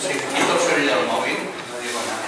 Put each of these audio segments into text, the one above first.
Sí, quito el sonido del móvil, no digo nada.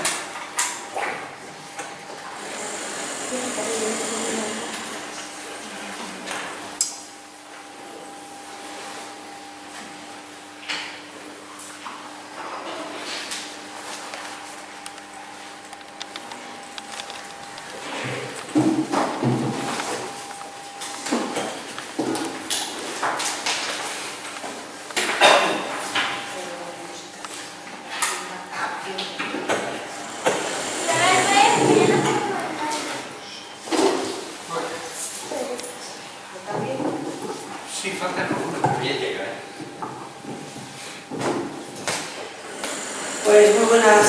Sí, falta uno, pero ya llega, ¿eh? Pues muy buenas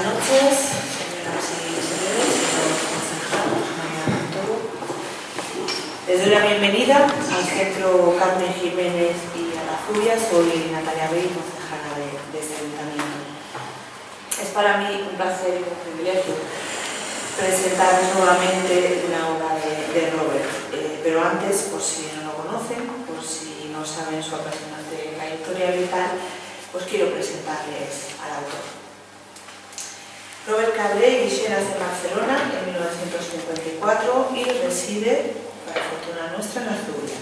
noches, señoras y señores, señor concejal, María Montoro. Les doy la bienvenida al Centro Carmen Jiménez y a la Zubia. Soy Natalia Bey, concejala de este ayuntamiento. Es para mí un placer y un privilegio presentarles nuevamente una obra de Robert. Pero antes, por si no lo conocen, por si no saben su apasionante trayectoria vital, pues quiero presentarles al autor. Robert Cabré Guixé nace en Barcelona en 1954 y reside, para fortuna nuestra, en la Zubia.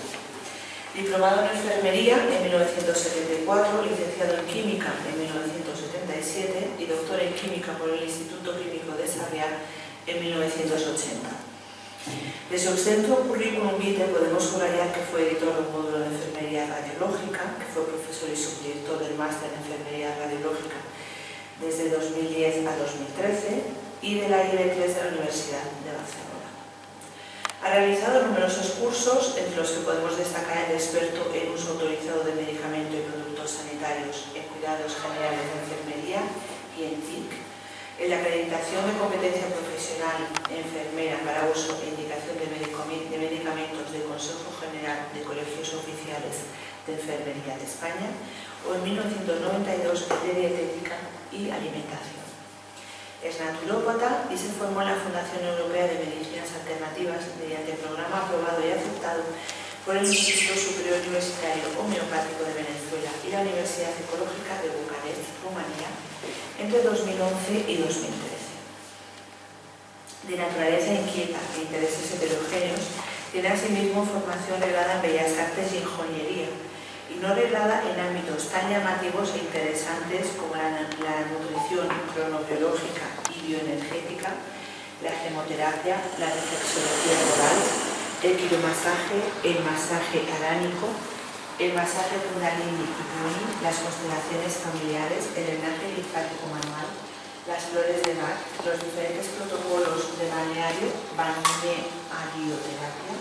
Diplomado en enfermería en 1974, licenciado en química en 1977 y doctor en química por el Instituto Químico de Sarriá en 1980. De su extenso currículum vitae podemos subrayar que fue editor del módulo de enfermería radiológica, que fue profesor y subdirector del máster en enfermería radiológica desde 2010 a 2013 y de la IB3 de la Universidad de Barcelona. Ha realizado numerosos cursos, entre los que podemos destacar el experto en uso autorizado de medicamento y productos sanitarios en cuidados generales de enfermería y en TIC, en la acreditación de competencia profesional enfermera para uso e indicación de medicamentos del Consejo General de Colegios Oficiales de Enfermería de España, o en 1992 de dietética y alimentación. Es naturópata y se formó en la Fundación Europea de Medicinas Alternativas mediante programa aprobado y aceptado por el Instituto Superior Universitario Homeopático de Venezuela y la Universidad Ecológica de Bucarest, Rumanía, entre 2011 y 2013. De naturaleza inquieta e intereses heterogéneos, tiene asimismo formación reglada en Bellas Artes y Ingeniería, y no reglada en ámbitos tan llamativos e interesantes como la nutrición cronobiológica y bioenergética, la gemoterapia, la reflexología oral, el quiromasaje, el masaje aránico, el masaje kundalini y yoni, las constelaciones familiares, el drenaje linfático manual, las flores de Bach, los diferentes protocolos de balneario, balnearioterapia,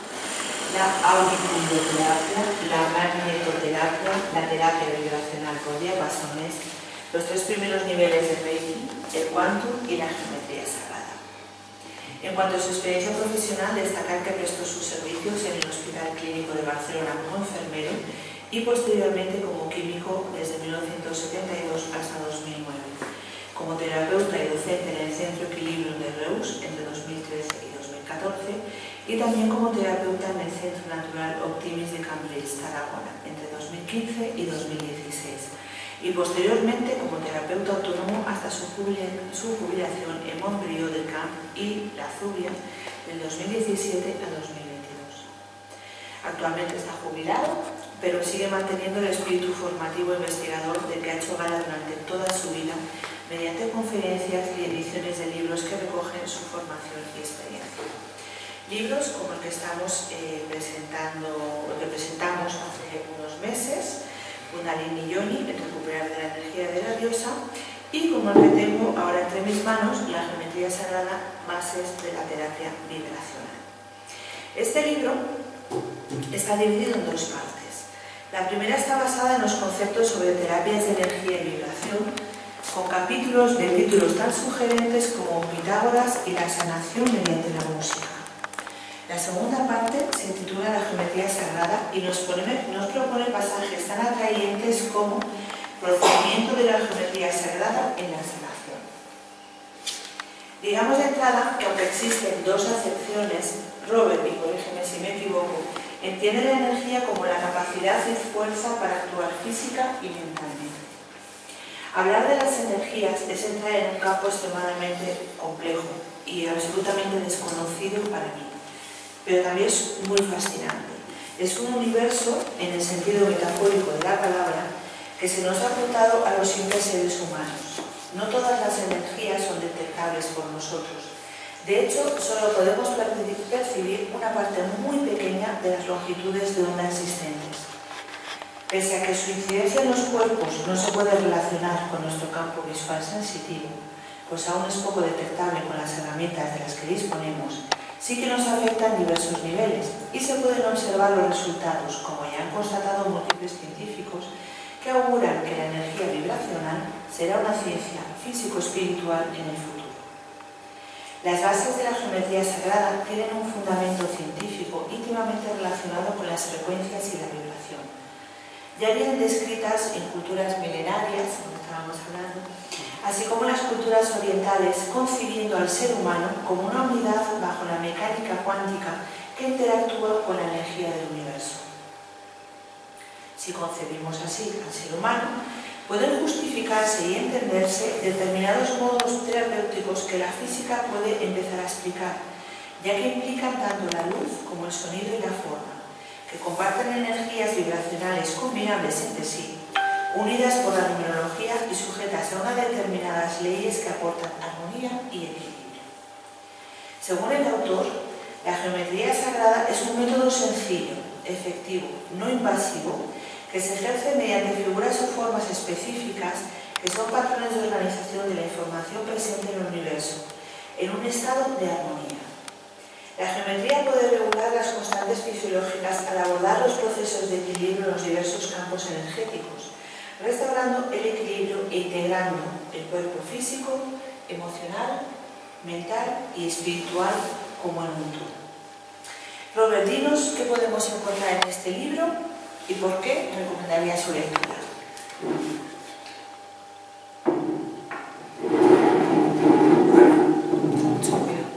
la auriculoterapia, la magnetoterapia, la terapia vibracional por diapasones, los 3 primeros niveles de Reiki, el Quantum y la geometría sagrada. En cuanto a su experiencia profesional, destacar que prestó sus servicios en el Hospital Clínico de Barcelona como enfermero y posteriormente como químico desde 1972 hasta 2009, como terapeuta y docente en el Centro Equilibrium de Reus entre 2013 y 2014 y también como terapeuta en el Centro Natural Optimis de Cambrils, Tarragona, entre 2015 y 2016. Y posteriormente como terapeuta autónomo hasta su jubilación en Montbrió del Camp y la Zubia del 2017 a 2022. Actualmente está jubilado, pero sigue manteniendo el espíritu formativo e investigador del que ha hecho gala durante toda su vida mediante conferencias y ediciones de libros que recogen su formación y experiencia. Libros como el que estamos presentamos hace unos meses, Kundalini Yoni, el recuperar de la energía de la diosa, y como el que tengo ahora entre mis manos, la geometría sagrada, bases de la terapia vibracional. Este libro está dividido en 2 partes. La primera está basada en los conceptos sobre terapias de energía y vibración, con capítulos de títulos tan sugerentes como Pitágoras y la sanación mediante la música. La segunda parte se titula La geometría sagrada y nos propone pasajes tan atrayentes como Procedimiento de la geometría sagrada en la sanación. Digamos de entrada que aunque existen 2 acepciones, Robert, y corrígeme si me equivoco, entiende la energía como la capacidad y fuerza para actuar física y mentalmente. Hablar de las energías es entrar en un campo extremadamente complejo y absolutamente desconocido para mí, pero también es muy fascinante. Es un universo, en el sentido metafórico de la palabra, que se nos ha apuntado a los simples seres humanos. No todas las energías son detectables por nosotros. De hecho, solo podemos percibir una parte muy pequeña de las longitudes de onda existentes. Pese a que su incidencia en los cuerpos no se puede relacionar con nuestro campo visual sensitivo, pues aún es poco detectable con las herramientas de las que disponemos, sí que nos afecta en diversos niveles y se pueden observar los resultados, como ya han constatado múltiples científicos, que auguran que la energía vibracional será una ciencia físico-espiritual en el futuro. Las bases de la geometría sagrada tienen un fundamento científico íntimamente relacionado con las frecuencias y la vibración. Ya vienen descritas en culturas milenarias, como estábamos hablando, así como las culturas orientales, concibiendo al ser humano como una unidad bajo la mecánica cuántica que interactúa con la energía del universo. Si concebimos así al ser humano, pueden justificarse y entenderse determinados modos terapéuticos que la física puede empezar a explicar, ya que implican tanto la luz como el sonido y la forma, que comparten energías vibracionales combinables entre sí, unidas por la numerología y sujetas a unas determinadas leyes que aportan armonía y equilibrio. Según el autor, la geometría sagrada es un método sencillo, efectivo, no invasivo, que se ejerce mediante figuras o formas específicas que son patrones de organización de la información presente en el universo, en un estado de armonía. La geometría puede regular las constantes fisiológicas al abordar los procesos de equilibrio en los diversos campos energéticos, restaurando el equilibrio e integrando el cuerpo físico, emocional, mental y espiritual como en un todo. Robert, dinos qué podemos encontrar en este libro y por qué recomendaría su lectura.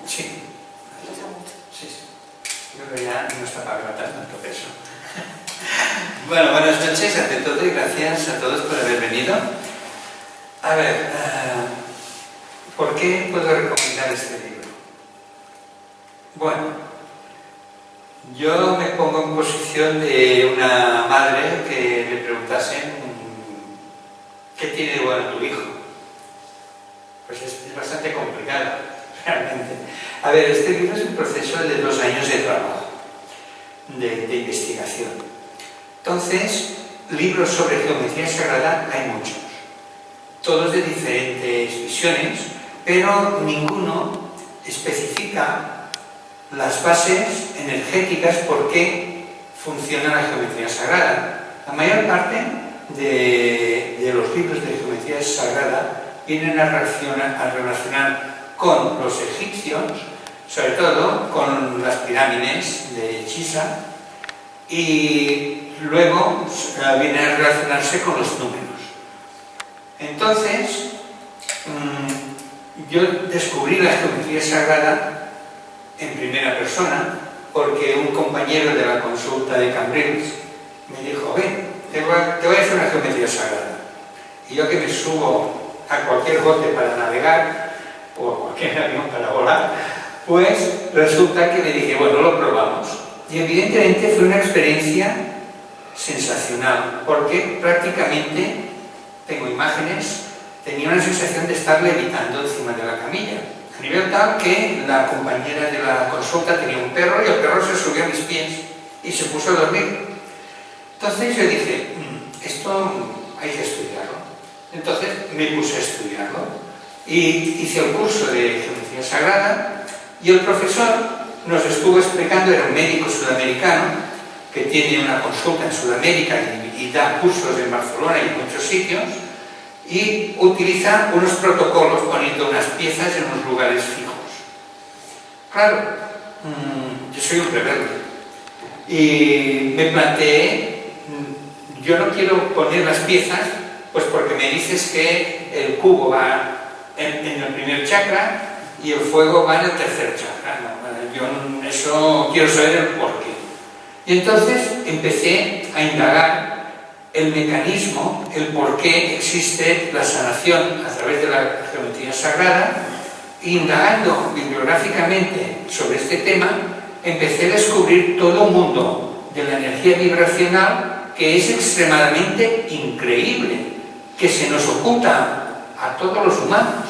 Sí. Creo que ya no está para aguantar tanto peso. Bueno, buenas noches ante todo y gracias a todos por haber venido. A ver, ¿por qué puedo recomendar este libro? Bueno, yo me pongo en posición de una madre que le preguntasen ¿qué tiene de bueno tu hijo? Pues es bastante complicado, realmente. A ver, este libro es un proceso de 2 años de trabajo, de investigación. Entonces, libros sobre geometría sagrada hay muchos, todos de diferentes visiones, pero ninguno especifica las bases energéticas por qué funciona la geometría sagrada. La mayor parte de los libros de geometría sagrada vienen a relacionar con los egipcios, sobre todo con las pirámides de Giza, y luego viene a relacionarse con los números. Entonces, yo descubrí la geometría sagrada en primera persona porque un compañero de la consulta de Cambrils me dijo: ven, te voy a hacer una geometría sagrada. Y yo, que me subo a cualquier bote para navegar o a cualquier avión para volar, pues resulta que le dije, bueno, lo probamos. Y evidentemente fue una experiencia sensacional, porque prácticamente, tengo imágenes, tenía una sensación de estar levitando encima de la camilla, a nivel tal que la compañera de la consulta tenía un perro y el perro se subió a mis pies y se puso a dormir. Entonces yo dije, esto hay que estudiarlo. Entonces me puse a estudiarlo y hice el curso de geometría sagrada, y el profesor nos estuvo explicando, era un médico sudamericano que tiene una consulta en Sudamérica y da cursos en Barcelona y en muchos sitios, y utiliza unos protocolos poniendo unas piezas en unos lugares fijos. Claro, yo soy un rebelde y me planteé, yo no quiero poner las piezas pues porque me dices que el cubo va en el primer chakra y el fuego va en el tercer chakra. No, yo eso quiero saber el porqué. Y entonces empecé a indagar el mecanismo, el por qué existe la sanación a través de la geometría sagrada. Indagando bibliográficamente sobre este tema, empecé a descubrir todo un mundo de la energía vibracional que es extremadamente increíble, que se nos oculta a todos los humanos.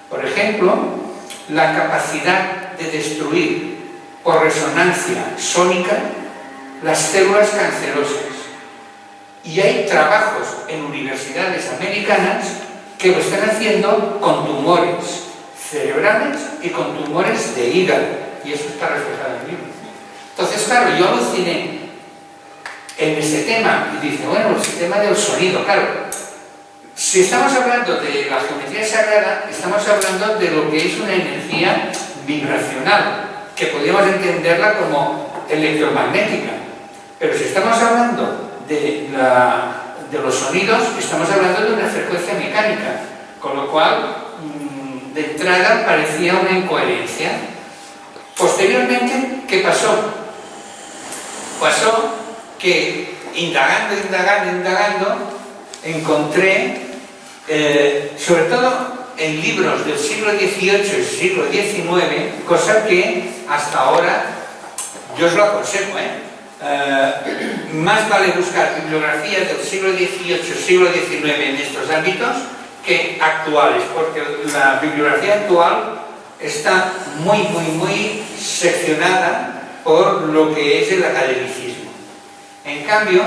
Por ejemplo, la capacidad de destruir por resonancia sónica las células cancerosas. Y hay trabajos en universidades americanas que lo están haciendo con tumores cerebrales y con tumores de hígado, y eso está reflejado en el libro. Entonces, claro, yo aluciné en ese tema, y dice, bueno, el tema del sonido, claro, si estamos hablando de la geometría sagrada, estamos hablando de lo que es una energía vibracional, que podríamos entenderla como electromagnética, pero si estamos hablando de los sonidos, estamos hablando de una frecuencia mecánica, con lo cual de entrada parecía una incoherencia. Posteriormente, ¿qué pasó? Pasó que indagando, encontré, sobre todo en libros del siglo XVIII y siglo XIX, cosa que hasta ahora yo os lo aconsejo, más vale buscar bibliografías del siglo XVIII, siglo XIX en estos ámbitos que actuales, porque la bibliografía actual está muy seccionada por lo que es el academicismo. En cambio,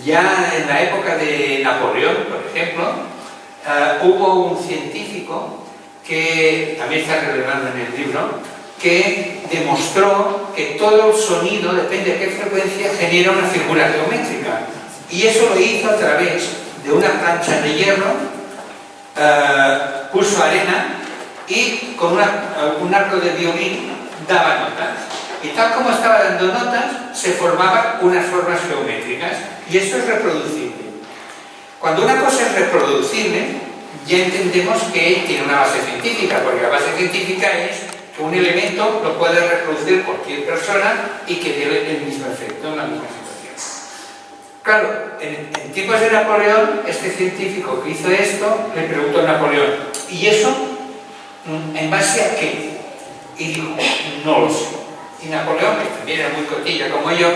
ya en la época de Napoleón, por ejemplo, hubo un científico que también está revelando en el libro, que demostró que todo el sonido, depende de qué frecuencia, genera una figura geométrica. Y eso lo hizo a través de una plancha de hierro, puso arena y con un arco de violín daba notas. Y tal como estaba dando notas, se formaban unas formas geométricas. Y esto es reproducible. Cuando una cosa es reproducible, ya entendemos que tiene una base científica, porque la base científica es que un elemento lo puede reproducir cualquier persona y que dé el mismo efecto en la misma situación. Claro, en tiempos de Napoleón, este científico que hizo esto le preguntó a Napoleón, ¿y eso en base a qué? Y dijo, no lo sé. Y Napoleón, que también era muy cotilla como yo,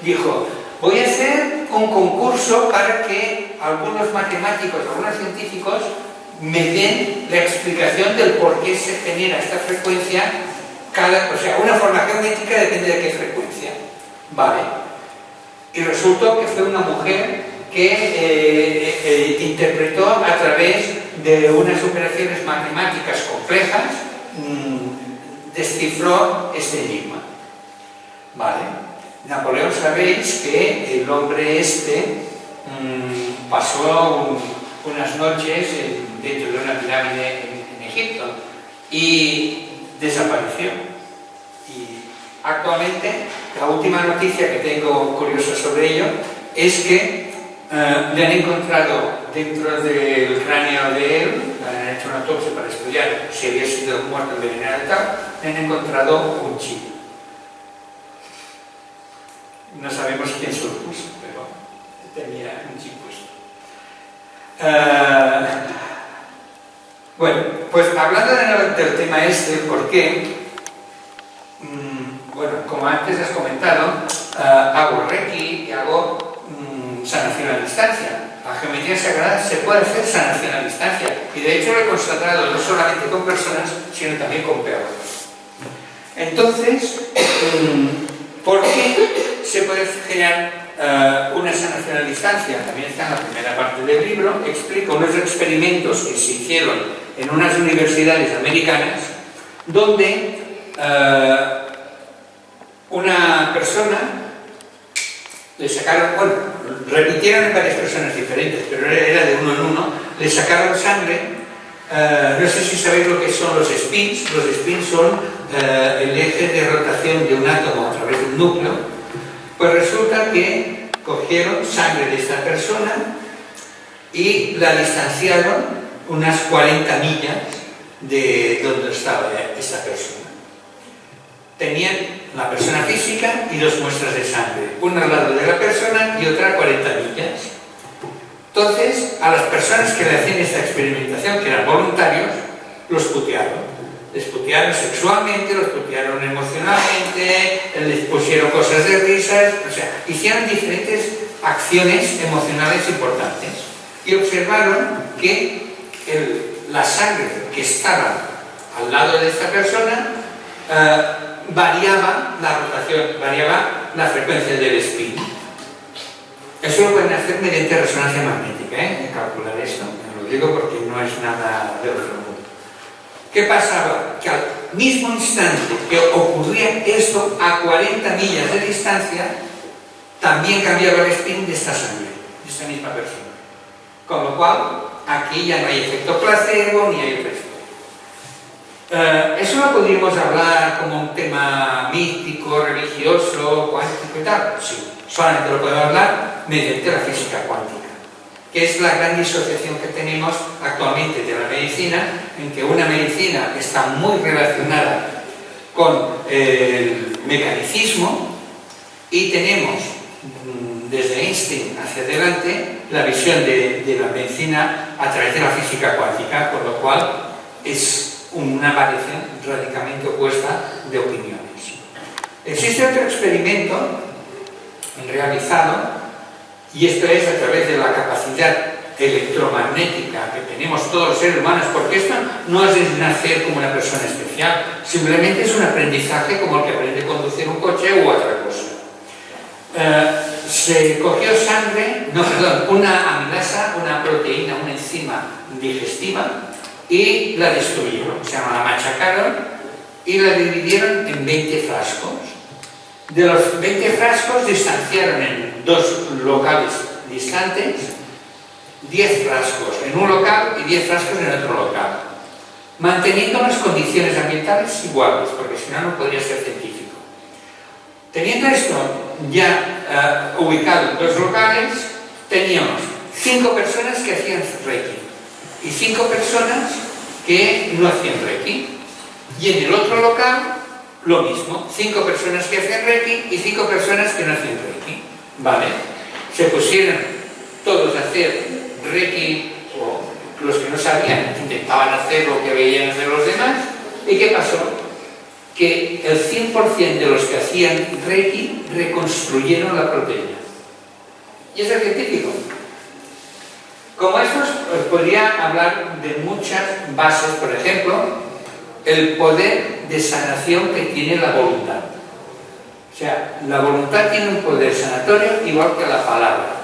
dijo, voy a hacer un concurso para que algunos matemáticos, algunos científicos me den la explicación del por qué se genera esta frecuencia, o sea, una forma geométrica depende de qué frecuencia. Vale. Y resultó que fue una mujer que interpretó a través de unas operaciones matemáticas complejas, descifró este enigma. Vale. Napoleón, sabéis que el hombre pasó unas noches dentro de una pirámide en Egipto y desapareció. Y actualmente, la última noticia que tengo curiosa sobre ello es que le han encontrado dentro del cráneo de él, le han hecho una autopsia para estudiar si había sido muerto envenenado y tal, le han encontrado un chip. No sabemos quién se lo puso, pero tenía un chip puesto. Bueno, pues hablando del tema ¿por qué? Bueno, como antes has comentado, hago Reiki y hago sanación a distancia. La geometría sagrada se puede hacer sanación a distancia y de hecho lo he constatado no solamente con personas, sino también con perros. Entonces, ¿por qué se puede generar una sanación a distancia? También está en la primera parte del libro, explico unos experimentos que se hicieron en unas universidades americanas donde una persona le sacaron, bueno, repitieron en varias personas diferentes, pero era de uno en uno, le sacaron sangre, no sé si sabéis lo que son los spins. Los spins son el eje de rotación de un átomo a través de un núcleo. Pues resulta que cogieron sangre de esta persona y la distanciaron unas 40 millas de donde estaba esta persona. Tenían la persona física y 2 muestras de sangre, una al lado de la persona y otra a 40 millas. Entonces, a las personas que le hacían esta experimentación, que eran voluntarios, los putearon. Les putearon sexualmente, los putearon emocionalmente, les pusieron cosas de risas, o sea, hicieron diferentes acciones emocionales importantes. Y observaron que la sangre que estaba al lado de esta persona variaba la rotación, variaba la frecuencia del spin. Eso lo pueden hacer mediante resonancia magnética, calcular esto. Lo digo porque no es nada de otro mundo. ¿Qué pasaba? Que al mismo instante que ocurría esto, a 40 millas de distancia, también cambiaba el spin de esta sangre, de esta misma persona. Con lo cual, aquí ya no hay efecto placebo ni hay efecto. ¿Eso lo podríamos hablar como un tema místico, religioso, cuántico y tal? Sí, solamente lo podemos hablar mediante la física cuántica, que es la gran disociación que tenemos actualmente de la medicina, en que una medicina está muy relacionada con el mecanicismo y tenemos desde Einstein hacia adelante la visión de la medicina a través de la física cuántica, con lo cual es una variación radicalmente opuesta de opiniones. Existe otro experimento realizado, y esto es a través de la capacidad electromagnética que tenemos todos los seres humanos, porque esto no es nacer como una persona especial, simplemente es un aprendizaje como el que aprende a conducir un coche u otra cosa. Se cogió una amilasa, una proteína, una enzima digestiva, y la destruyeron, la machacaron y la dividieron en 20 frascos. De los 20 frascos distanciaron en 2 locales distantes 10 frascos en un local y 10 frascos en otro local, manteniendo las condiciones ambientales iguales, porque si no, no podría ser científico. Teniendo esto ya ubicado en 2 locales, teníamos 5 personas que hacían Reiki y 5 personas que no hacían Reiki. Y en el otro local, lo mismo, 5 personas que hacían Reiki y 5 personas que no hacían Reiki. ¿Vale? Se pusieron todos a hacer Reiki, o los que no sabían, intentaban hacer lo que veían hacer los demás. ¿Y qué pasó? Que el 100% de los que hacían Reiki reconstruyeron la proteína. Y es el científico. Como estos, os podría hablar de muchas bases, por ejemplo, el poder de sanación que tiene la voluntad. O sea, la voluntad tiene un poder sanatorio igual que la palabra,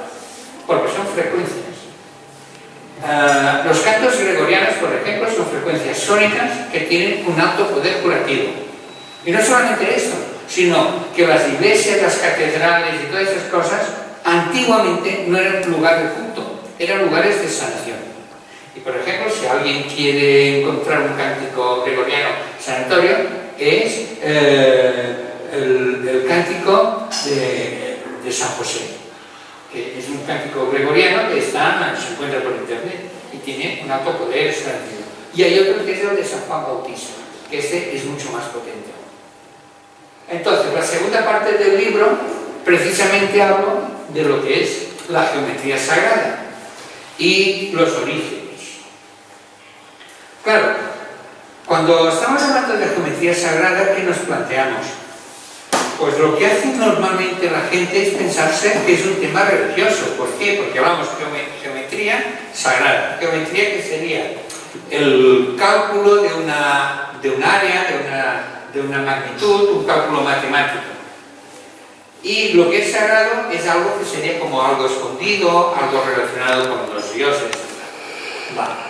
porque son frecuencias. Los cantos gregorianos, por ejemplo, son frecuencias sónicas que tienen un alto poder curativo. Y no solamente eso, sino que las iglesias, las catedrales y todas esas cosas, antiguamente no eran lugares de culto, eran lugares de sanación. Y por ejemplo, si alguien quiere encontrar un cántico gregoriano sanatorio, es el cántico de San José, que es un cántico gregoriano que se encuentra por internet y tiene un alto poder sanatorio. Y hay otro que es el de San Juan Bautista, que este es mucho más potente. Entonces, la segunda parte del libro precisamente hablo de lo que es la geometría sagrada y los orígenes. Claro, cuando estamos hablando de geometría sagrada, ¿qué nos planteamos? Pues lo que hace normalmente la gente es pensarse que es un tema religioso. ¿Por qué? Porque hablamos de geometría sagrada. Geometría que sería el cálculo de un área, de una magnitud, un cálculo matemático. Y lo que es sagrado es algo que sería como algo escondido, algo relacionado con los dioses. Vale.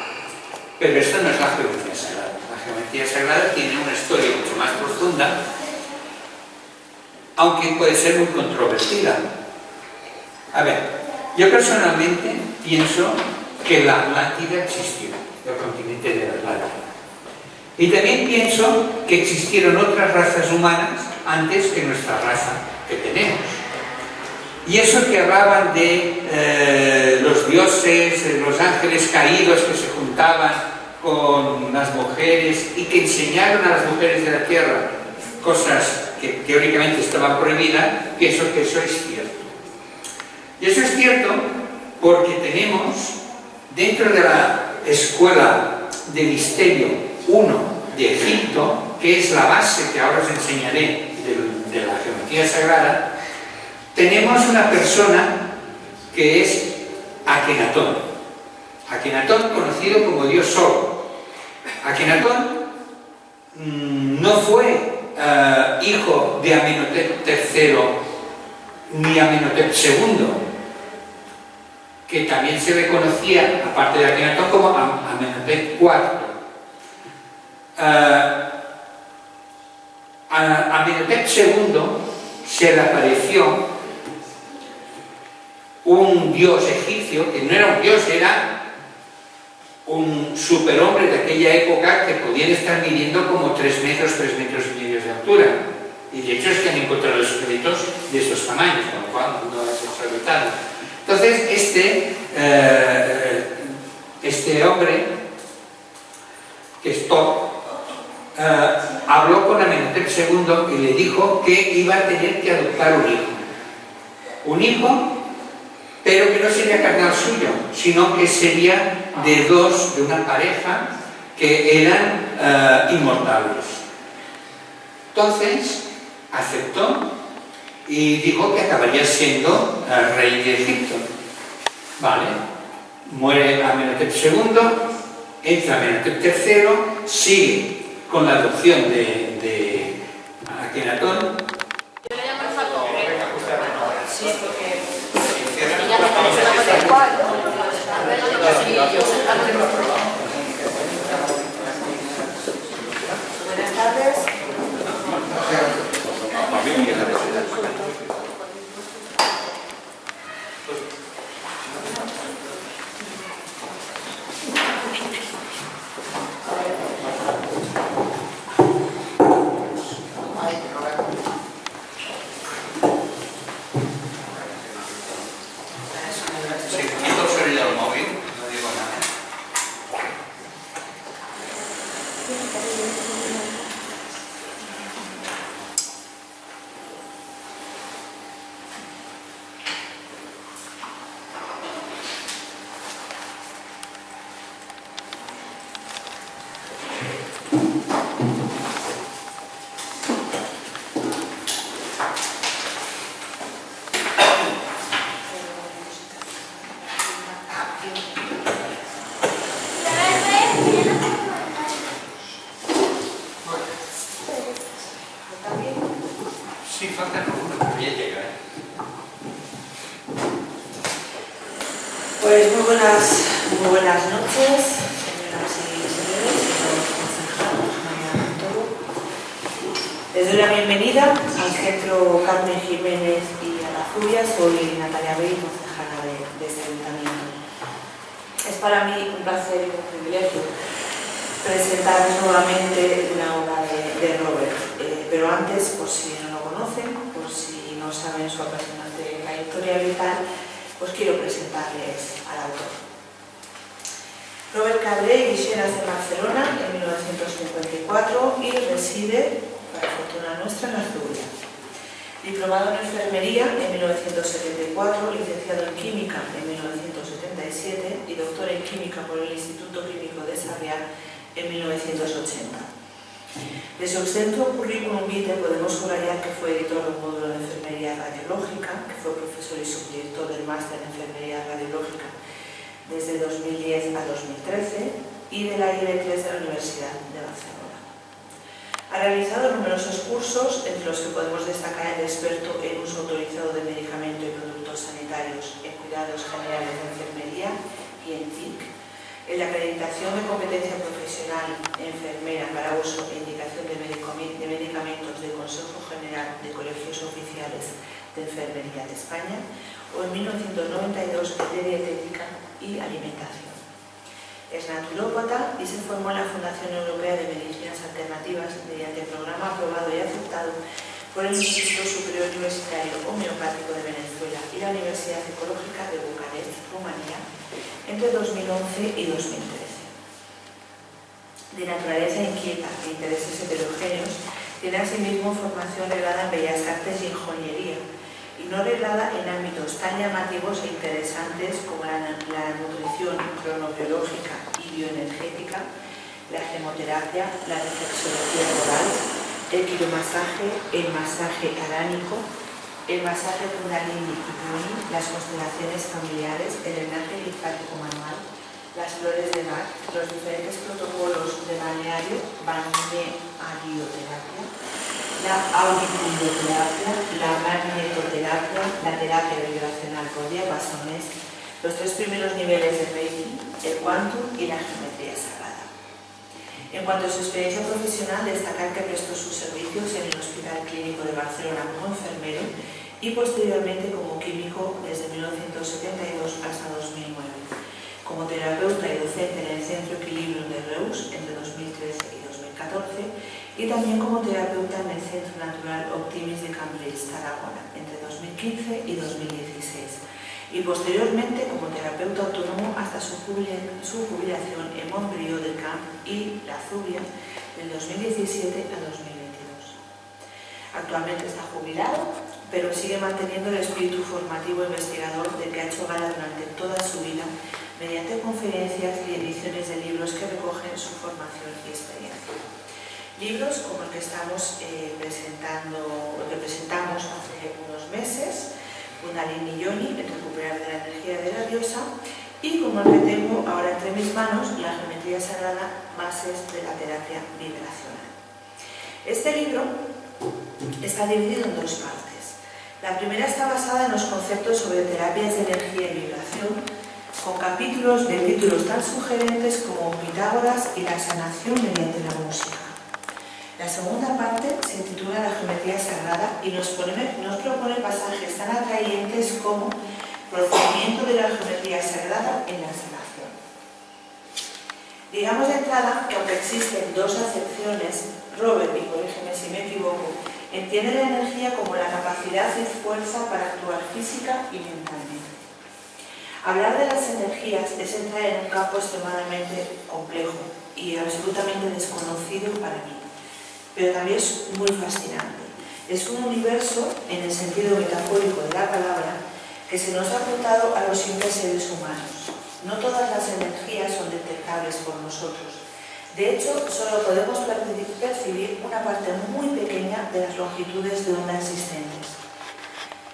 Pero esto no es la geometría sagrada. La geometría sagrada tiene una historia mucho más profunda, aunque puede ser muy controvertida. A ver, yo personalmente pienso que la Atlántida existió, el continente de la Atlántida. Y también pienso que existieron otras razas humanas antes que nuestra raza que tenemos. Y eso que hablaban de los dioses, los ángeles caídos que se juntaban con las mujeres y que enseñaron a las mujeres de la tierra cosas que teóricamente estaban prohibidas, pienso que eso es cierto. Y eso es cierto porque tenemos dentro de la Escuela de Misterio 1 de Egipto, que es la base que ahora os enseñaré de la geometría sagrada, tenemos una persona que es Akenatón. Akenatón, conocido como Dios Sol. Akenatón no fue hijo de Amenhotep III ni Amenhotep II, que también se le conocía, aparte de Akenatón, como Amenhotep IV. A Amenhotep II se le apareció un dios egipcio, que no era un dios, era un superhombre de aquella época que podían estar midiendo como 3 metros, 3 metros y medio de altura. Y de hecho es que han encontrado los esqueletos de esos tamaños, con lo cual no es exorbitado. Entonces, este hombre, que es Top, habló con Amenhotep II y le dijo que iba a tener que adoptar un hijo. Un hijo, pero que no sería carnal suyo, sino que sería de una pareja que eran inmortales. Entonces, aceptó y dijo que acabaría siendo rey de Egipto. Vale, muere Amenhotep II, entra Amenhotep III, sigue con la adopción de Akenatón. Yo le llamo Jacob. Sí, porque buenas tardes. Pues muy buenas noches, señoras y señores, señor concejal, María Montoro. Les doy la bienvenida al Centro Carmen Jiménez y Alazuria. Soy Natalia Bey, concejala de este ayuntamiento. Es para mí un placer y un privilegio presentarles nuevamente una obra de Robert. Pero antes, por si no lo conocen, por si no saben su apasionante trayectoria vital, pues quiero presentarles al autor. Robert Cabré nace en Barcelona en 1954 y reside, para fortuna nuestra, en Asturias. Diplomado en enfermería en 1974, licenciado en química en 1977 y doctor en química por el Instituto Químico de Sarriá en 1980. De su extenso currículum vitae podemos subrayar que fue editor del módulo de enfermería radiológica, que fue profesor y subdirector del máster en enfermería radiológica desde 2010 a 2013 y de la IB3 de la Universidad de Barcelona. Ha realizado numerosos cursos, entre los que podemos destacar el experto en uso autorizado de medicamento y productos sanitarios en cuidados generales de enfermería y en TIC, en la acreditación de competencia profesional enfermera para uso e indicación de medicamentos del Consejo General de Colegios Oficiales de Enfermería de España, o en 1992 de dietética y alimentación. Es naturópata y se formó en la Fundación Europea de Medicinas Alternativas mediante programa aprobado y aceptado por el Instituto Superior Universitario Homeopático de Venezuela y la Universidad Ecológica de Bucarest, Rumanía, entre 2011 y 2013. De naturaleza inquieta e intereses heterogéneos, Tiene asimismo formación reglada en Bellas Artes y en Joyería, y no reglada en ámbitos tan llamativos e interesantes como la nutrición cronobiológica y bioenergética, la gemoterapia, la reflexología oral, el quiromasaje, el masaje aránico, el masaje kundalini y yoni, las constelaciones familiares, el drenaje linfático manual, las flores de Bach, los diferentes protocolos de balneario, balnearioterapia, la auriculoterapia, la magnetoterapia, la terapia vibracional por diapasones, los 3 primeros niveles de Reiki, el Quantum y la geometría sagrada. En cuanto a su experiencia profesional, destacar que prestó sus servicios en el Hospital Clínico de Barcelona como enfermero y posteriormente como químico desde 1972 hasta 2009. Como terapeuta y docente en el Centro Equilibrio de Reus entre 2013 y 2014 y también como terapeuta en el Centro Natural Optimis de Cambrils, Tarragona, entre 2015 y 2016 y posteriormente como terapeuta autónomo hasta su jubilación en Montbrió del Camp y La Zubia del 2017 a 2022. Actualmente está jubilado, pero sigue manteniendo el espíritu formativo e investigador del que ha hecho gala durante toda su vida mediante conferencias y ediciones de libros que recogen su formación y experiencia. Libros como el que estamos presentamos hace unos meses, Kundalini Yoni, el recuperar de la energía de la diosa, y como el que tengo ahora entre mis manos, la geometría sagrada, bases de la terapia vibracional. Este libro está dividido en 2 partes. La primera está basada en los conceptos sobre terapias de energía y vibración, con capítulos de títulos tan sugerentes como Pitágoras y la sanación mediante la música. La segunda parte se titula La geometría sagrada y nos propone pasajes tan atrayentes como Procedimiento de la geometría sagrada en la sanación. Digamos de entrada que aunque existen 2 acepciones, Robert, y corrígeme si me equivoco, entiende la energía como la capacidad y fuerza para actuar física y mentalmente. Hablar de las energías es entrar en un campo extremadamente complejo y absolutamente desconocido para mí, pero también es muy fascinante. Es un universo, en el sentido metafórico de la palabra, que se nos ha apuntado a los simples seres humanos. No todas las energías son detectables por nosotros. De hecho, solo podemos percibir una parte muy pequeña de las longitudes de onda existentes.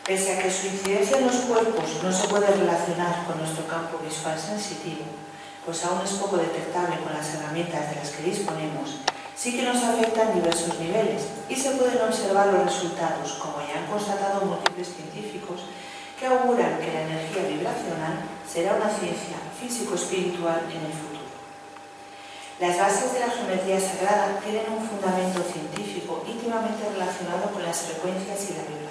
Pese a que su incidencia en los cuerpos no se puede relacionar con nuestro campo visual sensitivo, pues aún es poco detectable con las herramientas de las que disponemos, sí que nos afecta en diversos niveles y se pueden observar los resultados, como ya han constatado múltiples científicos, que auguran que la energía vibracional será una ciencia físico-espiritual en el futuro. Las bases de la geometría sagrada tienen un fundamento científico íntimamente relacionado con las frecuencias y la vibración.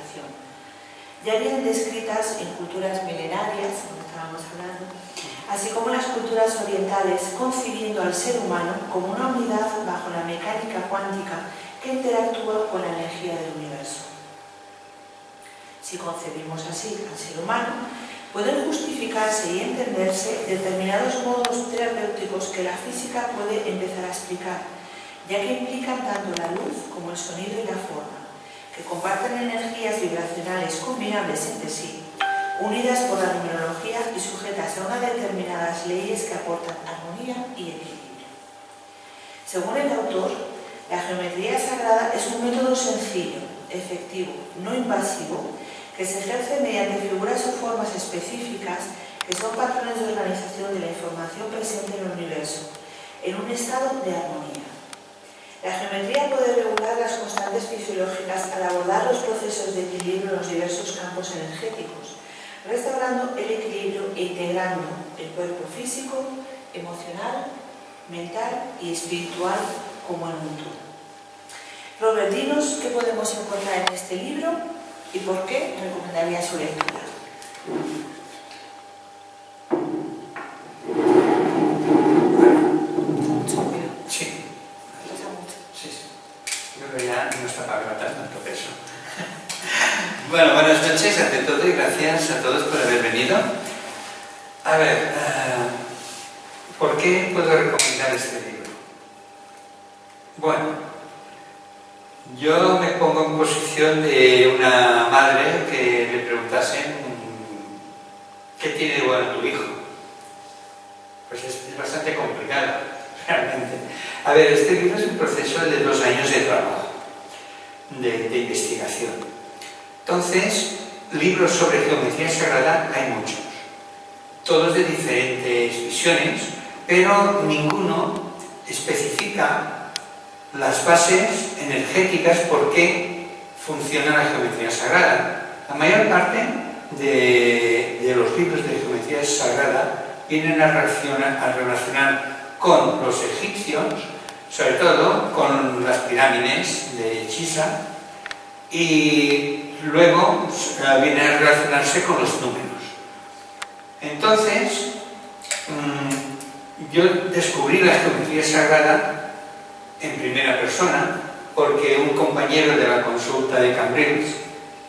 Ya vienen descritas en culturas milenarias, como estábamos hablando, así como las culturas orientales, concibiendo al ser humano como una unidad bajo la mecánica cuántica que interactúa con la energía del universo. Si concebimos así al ser humano, pueden justificarse y entenderse determinados modos terapéuticos que la física puede empezar a explicar, ya que implican tanto la luz como el sonido y la forma, que comparten energías vibracionales combinables entre sí, unidas por la numerología y sujetas a unas determinadas leyes que aportan armonía y equilibrio. Según el autor, la geometría sagrada es un método sencillo, efectivo, no invasivo, que se ejerce mediante figuras o formas específicas que son patrones de organización de la información presente en el universo, en un estado de armonía. La geometría puede regular las constantes fisiológicas al abordar los procesos de equilibrio en los diversos campos energéticos, restaurando el equilibrio e integrando el cuerpo físico, emocional, mental y espiritual como en un todo. Robert, dinos qué podemos encontrar en este libro y por qué recomendaría su lectura. Sí. Creo que ya no está para aguantar tanto peso. Bueno, buenas noches ante todo y gracias a todos por haber venido. A ver, ¿por qué puedo recomendar este libro? Bueno, Yo me pongo en posición de una madre que le preguntasen ¿qué tiene de bueno tu hijo? Pues es bastante complicado, realmente. A ver, este libro es un proceso de 2 años de trabajo, de investigación. Entonces, libros sobre geometría sagrada hay muchos, todos de diferentes visiones, pero ninguno especifica las bases energéticas por qué funciona la geometría sagrada. La mayor parte de los libros de geometría sagrada vienen a relacionar con los egipcios, sobre todo con las pirámides de Giza, y luego viene a relacionarse con los números. Entonces, yo descubrí la geometría sagrada en primera persona porque un compañero de la consulta de Cambrils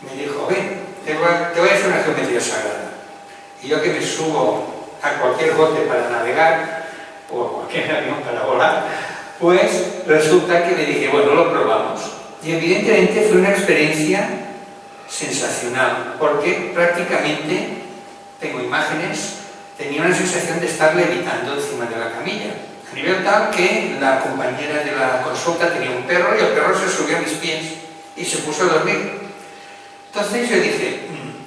me dijo: ven, te voy a hacer una geometría sagrada. Y yo, que me subo a cualquier bote para navegar o a cualquier avión para volar, pues resulta que le dije: bueno, lo probamos. Y evidentemente fue una experiencia sensacional, porque prácticamente, tengo imágenes, tenía una sensación de estar levitando encima de la camilla, a nivel tal que la compañera de la consulta tenía un perro y el perro se subió a mis pies y se puso a dormir. Entonces yo dije: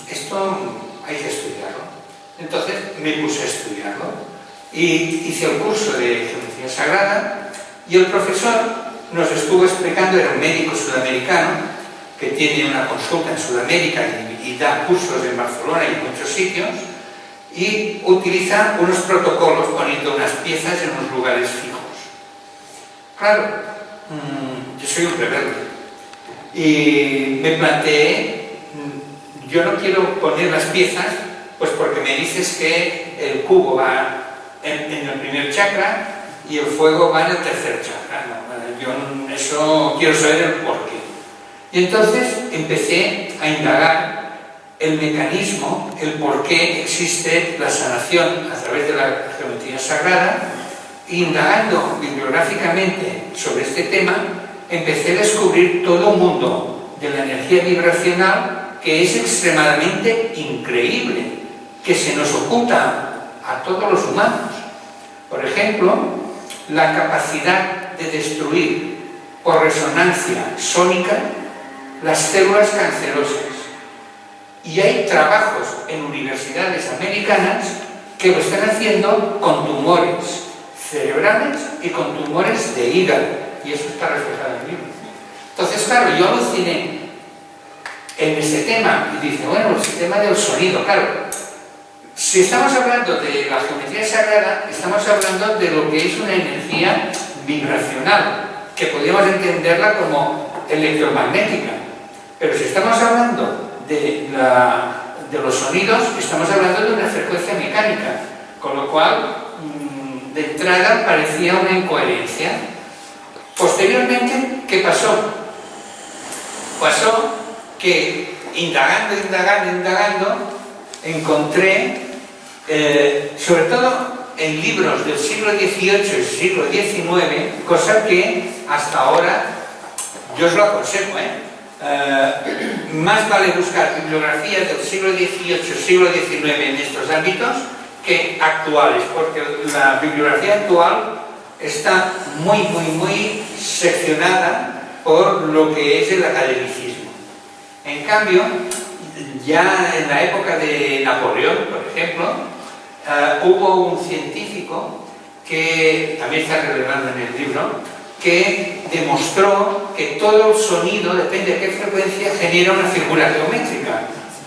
esto hay que estudiarlo. Entonces me puse a estudiarlo y hice el curso de geometría sagrada, y el profesor nos estuvo explicando, era un médico sudamericano que tiene una consulta en Sudamérica y da cursos en Barcelona y en muchos sitios, y utiliza unos protocolos poniendo unas piezas en unos lugares fijos. Claro, yo soy un rebelde y me planteé: yo no quiero poner las piezas pues porque me dices que el cubo va en el primer chakra y el fuego va en el tercer chakra. No, yo eso quiero saber el porqué. Y entonces empecé a indagar el mecanismo, el por qué existe la sanación a través de la geometría sagrada. Indagando bibliográficamente sobre este tema, empecé a descubrir todo un mundo de la energía vibracional que es extremadamente increíble, que se nos oculta a todos los humanos. Por ejemplo, la capacidad de destruir por resonancia sónica las células cancerosas. Y hay trabajos en universidades americanas que lo están haciendo con tumores cerebrales y con tumores de hígado, y eso está reflejado en el libro. Entonces, claro, yo aluciné en ese tema y dice: bueno, el sistema del sonido, claro, si estamos hablando de la geometría sagrada, estamos hablando de lo que es una energía vibracional, que podríamos entenderla como electromagnética, pero si estamos hablando de los sonidos, estamos hablando de una frecuencia mecánica, con lo cual de entrada parecía una incoherencia. Posteriormente, ¿qué pasó? Pasó que indagando, encontré, sobre todo en libros del siglo XVIII y siglo XIX, cosa que hasta ahora yo os lo aconsejo, más vale buscar bibliografías del siglo XVIII, siglo XIX en estos ámbitos que actuales, porque la bibliografía actual está muy seccionada por lo que es el academicismo. En cambio, ya en la época de Napoleón, por ejemplo, hubo un científico que también está revelando en el libro, que demostró que todo el sonido, depende de qué frecuencia, genera una figura geométrica.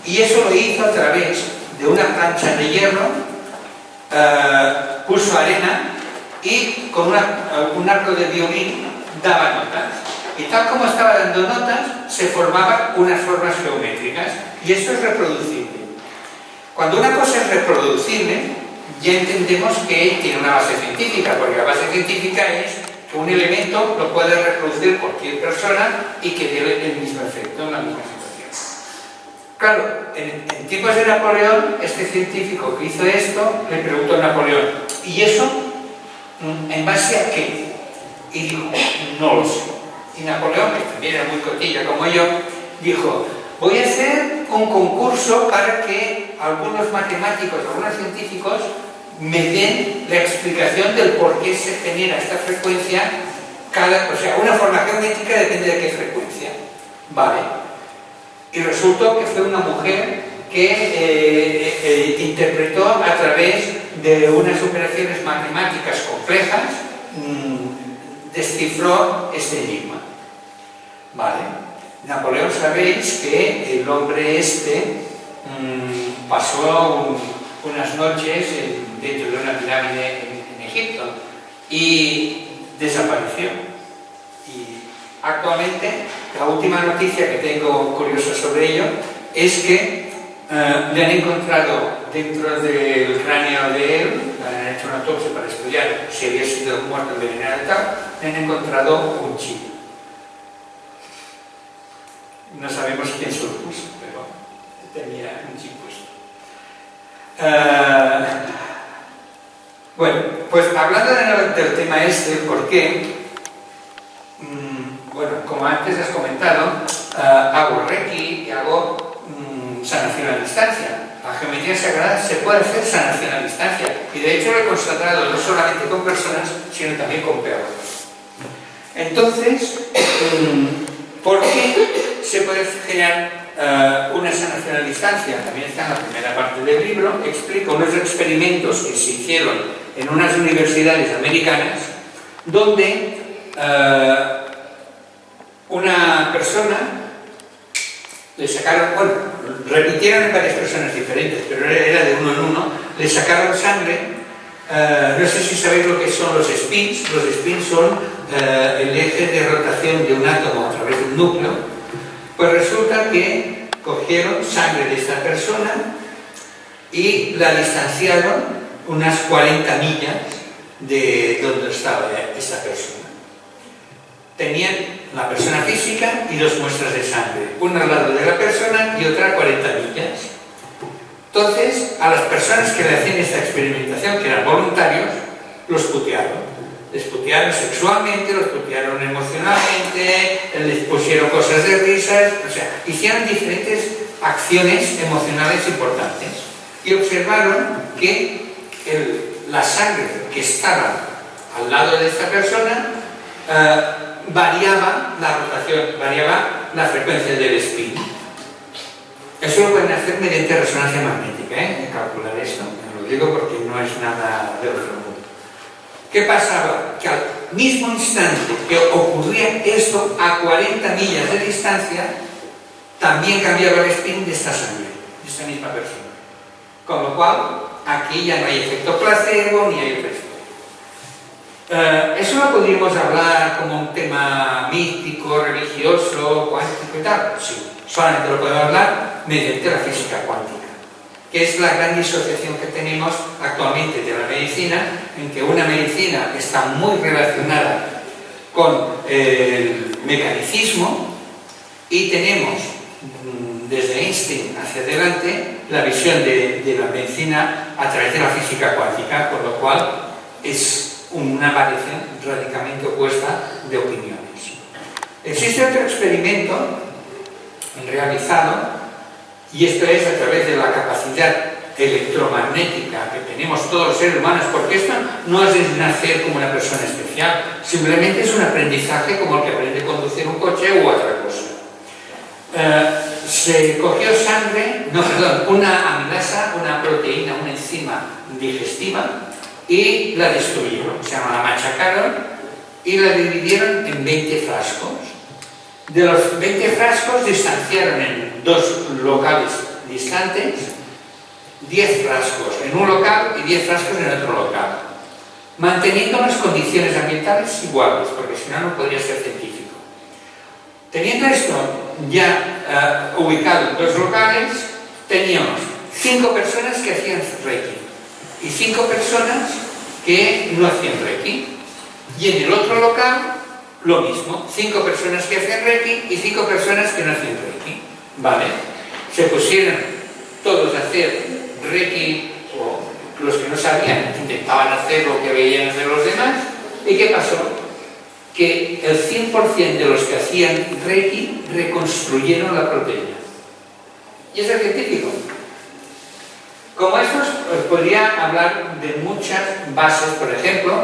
Y eso lo hizo a través de una plancha de hierro, puso arena y con un arco de violín daba notas. Y tal como estaba dando notas, se formaban unas formas geométricas. Y esto es reproducible. Cuando una cosa es reproducible, ya entendemos que tiene una base científica, porque la base científica es que un elemento lo puede reproducir cualquier persona y que dé el mismo efecto en la misma situación. Claro, en tiempos de Napoleón, este científico que hizo esto le preguntó a Napoleón: ¿y eso en base a qué? Y dijo: no lo sé. Y Napoleón, que también era muy cotilla como yo, dijo: voy a hacer un concurso para que algunos matemáticos, algunos científicos me den la explicación del por qué se genera esta frecuencia. O sea, una formación métrica depende de qué frecuencia. Vale. Y resultó que fue una mujer que interpretó a través de unas operaciones matemáticas complejas, descifró este enigma. Vale. Napoleón, sabéis que el hombre pasó unas noches dentro de una pirámide en Egipto y desapareció. Y actualmente la última noticia que tengo curiosa sobre ello es que le han encontrado dentro del cráneo de él, le han hecho una autopsia para estudiar si había sido muerto envenenado y tal, le han encontrado un chip. No sabemos quién se lo puso, pero tenía un chip puesto. Bueno, pues hablando del tema ¿por qué? Bueno, como antes has comentado, hago Reiki y hago sanación a distancia. La geometría sagrada se puede hacer sanación a distancia, y de hecho lo he constatado no solamente con personas, sino también con perros. Entonces, ¿por qué se puede generar una sanación a distancia? También está en la primera parte del libro. Explico unos experimentos que se hicieron en unas universidades americanas, donde una persona le sacaron, bueno, repitieron en varias personas diferentes, pero era de uno en uno, le sacaron sangre. No sé si sabéis lo que son los spins. Los spins son el eje de rotación de un átomo a través de un núcleo. Pues resulta que cogieron sangre de esta persona y la distanciaron unas 40 millas de donde estaba esta persona. Tenían la persona física y dos muestras de sangre, una al lado de la persona y otra a 40 millas. Entonces, a las personas que le hacían esta experimentación, que eran voluntarios, los putearon. Les putearon sexualmente, los putearon emocionalmente, les pusieron cosas de risas, o sea, hicieron diferentes acciones emocionales importantes. Y observaron que la sangre que estaba al lado de esta persona variaba la rotación, variaba la frecuencia del spin. Eso lo pueden hacer mediante resonancia magnética, calcular esto. Lo digo porque no es nada de otro mundo. ¿Qué pasaba? Que al mismo instante que ocurría esto, a 40 millas de distancia, también cambiaba el spin de esta sangre, de esta misma persona. Con lo cual, aquí ya no hay efecto placebo ni hay efecto. ¿Eso lo podríamos hablar como un tema místico, religioso, cuántico y tal? Sí, solamente lo podemos hablar mediante la física cuántica, que es la gran disociación que tenemos actualmente de la medicina, en que una medicina está muy relacionada con el mecanicismo y tenemos desde Einstein hacia adelante la visión de la medicina a través de la física cuántica, con lo cual es una variación radicalmente opuesta de opiniones. Existe otro experimento realizado, y esto es a través de la capacidad electromagnética que tenemos todos los seres humanos, porque esto no es nacer como una persona especial, simplemente es un aprendizaje como el que aprende a conducir un coche u otra cosa. Se cogió una amilasa, una proteína, una enzima digestiva, y la destruyeron, la machacaron y la dividieron en 20 frascos. De los 20 frascos distanciaron en dos locales distantes 10 frascos en un local y 10 frascos en otro local, manteniendo las condiciones ambientales iguales, porque si no, no podría ser científico. Teniendo esto ya ubicado en dos locales, teníamos 5 personas que hacían Reiki y 5 personas que no hacían Reiki. Y en el otro local, lo mismo, 5 personas que hacían Reiki y 5 personas que no hacían Reiki. ¿Vale? Se pusieron todos a hacer Reiki, o los que no sabían intentaban hacer lo que veían hacer los demás. ¿Y qué pasó? que el 100% de los que hacían Reiki reconstruyeron la proteína. Y es el científico. Como estos, os podría hablar de muchas bases, por ejemplo,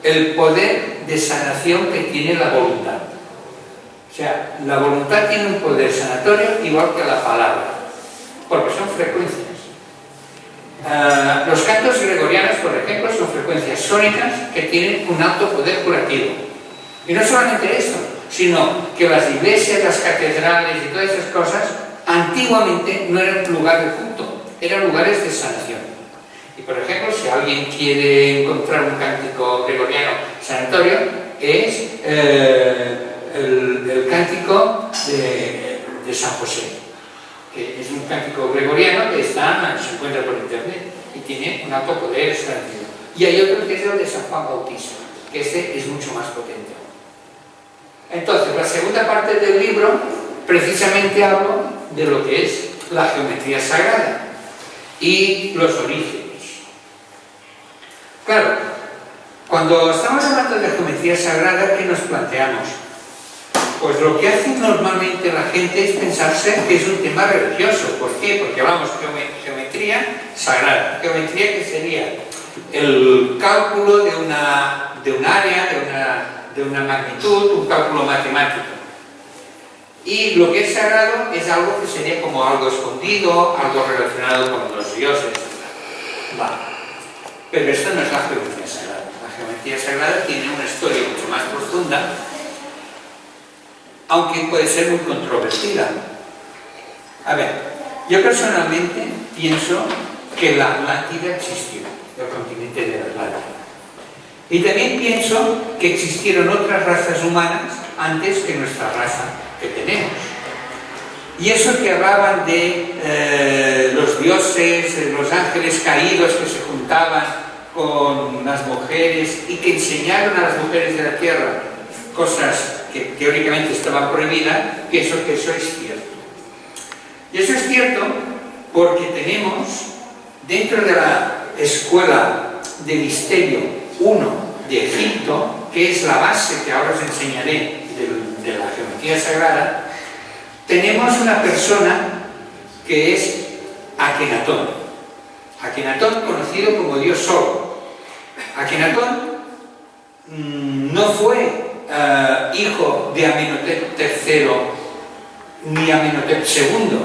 el poder de sanación que tiene la voluntad. O sea, la voluntad tiene un poder sanatorio igual que la palabra, porque son frecuencias. Los cantos gregorianos, por ejemplo, son frecuencias sónicas que tienen un alto poder curativo. Y no solamente eso, sino que las iglesias, las catedrales y todas esas cosas, antiguamente no eran lugares de culto, eran lugares de sanación. Y por ejemplo, si alguien quiere encontrar un cántico gregoriano sanatorio, es el cántico de San José, que es un cántico gregoriano que se encuentra por internet y tiene un alto poder sanativo. Y hay otro que es el de San Juan Bautista, que este es mucho más potente. Entonces, la segunda parte del libro precisamente hablo de lo que es la geometría sagrada y los orígenes. Claro, cuando estamos hablando de geometría sagrada, ¿qué nos planteamos? Pues lo que hace normalmente la gente es pensarse que es un tema religioso. ¿Por qué? Porque hablamos de geometría sagrada. Geometría que sería el cálculo de un área, de una magnitud, un cálculo matemático. Y lo que es sagrado es algo que sería como algo escondido, algo relacionado con los dioses. Vale. Pero esto no es la geometría sagrada. La geometría sagrada tiene una historia mucho más profunda, aunque puede ser muy controvertida. A ver, yo personalmente pienso que la Atlántida existió, el continente de la Atlántida. Y también pienso que existieron otras razas humanas antes que nuestra raza que tenemos. Y eso que hablaban de los dioses, los ángeles caídos que se juntaban con las mujeres y que enseñaron a las mujeres de la tierra cosas que teóricamente estaban prohibidas, pienso que eso es cierto. Y eso es cierto porque tenemos dentro de la escuela de misterio 1 de Egipto, que es la base que ahora os enseñaré de la geometría sagrada, tenemos una persona que es Akenatón. Akenatón, conocido como Dios Sol. Akenatón no fue hijo de Amenhotep III ni Amenhotep II,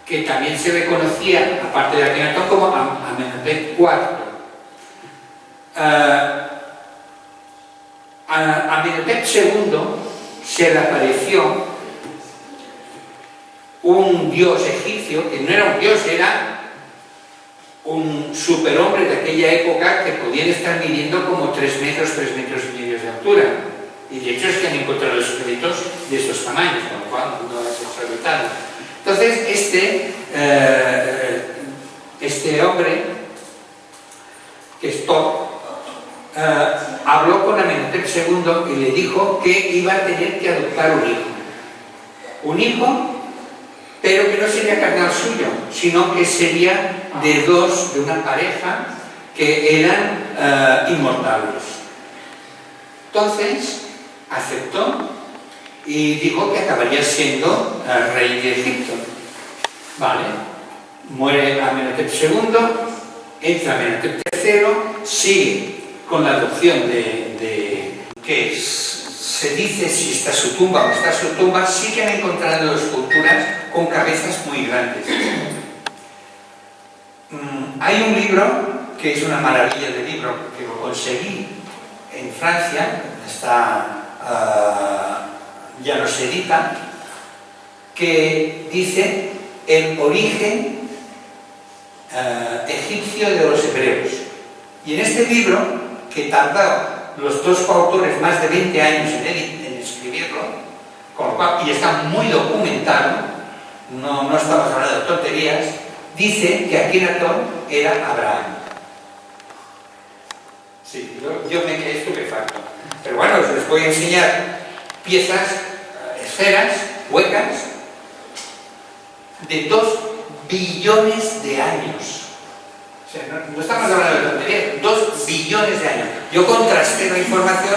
que también se le conocía, aparte de Akenatón, como Amenhotep IV. A Amenhotep II se le apareció un dios egipcio, que no era un dios, era un superhombre de aquella época que podían estar midiendo como 3 metros, 3 metros y medio de altura. Y de hecho es que han encontrado los esqueletos de esos tamaños, con lo cual no es exorbitado. Entonces, este hombre, que es Top, habló con Amenhotep II y le dijo que iba a tener que adoptar un hijo. Un hijo, pero que no sería carnal suyo, sino que sería de una pareja que eran inmortales. Entonces, aceptó y dijo que acabaría siendo rey de Egipto. Vale, muere Amenhotep II, entra Amenhotep III, sigue con la adopción que se dice si está su tumba o no está su tumba. Sí que han encontrado esculturas con cabezas muy grandes. Hay un libro que es una maravilla de libro, que lo conseguí en Francia, ya no se edita, que dice el origen egipcio de los hebreos. Y en este libro, que tardó los dos coautores más de 20 años en escribirlo, con lo cual, y está muy documentado, no estamos hablando de tonterías, dice que Akenatón era Abraham. Sí, yo me quedé estupefacto. Pero bueno, os les voy a enseñar piezas, esferas, huecas, de 2 billones de años. O sea, no estamos hablando de tonterías, 2 billones de años. Yo contrasté la información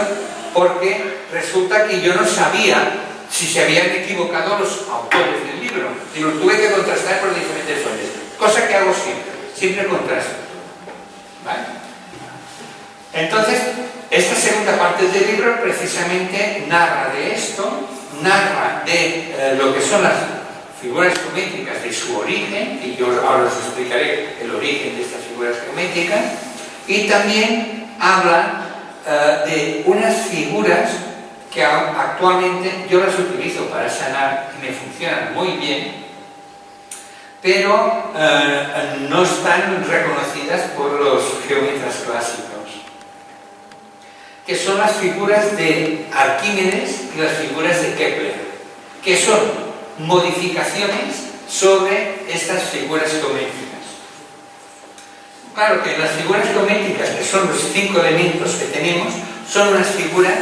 porque resulta que yo no sabía si se habían equivocado los autores del libro. Y lo tuve que contrastar por diferentes fuentes. Cosa que hago siempre contrasto. ¿Vale? Entonces, esta segunda parte del libro precisamente narra de esto, narra de lo que son las figuras geométricas, de su origen, y yo ahora os explicaré el origen de estas figuras geométricas, y también habla de unas figuras que actualmente yo las utilizo para sanar y me funcionan muy bien, pero no están reconocidas por los geómetras clásicos, que son las figuras de Arquímedes y las figuras de Kepler, que son modificaciones sobre estas figuras geométricas. Claro que las figuras geométricas, que son los 5 elementos que tenemos, son unas figuras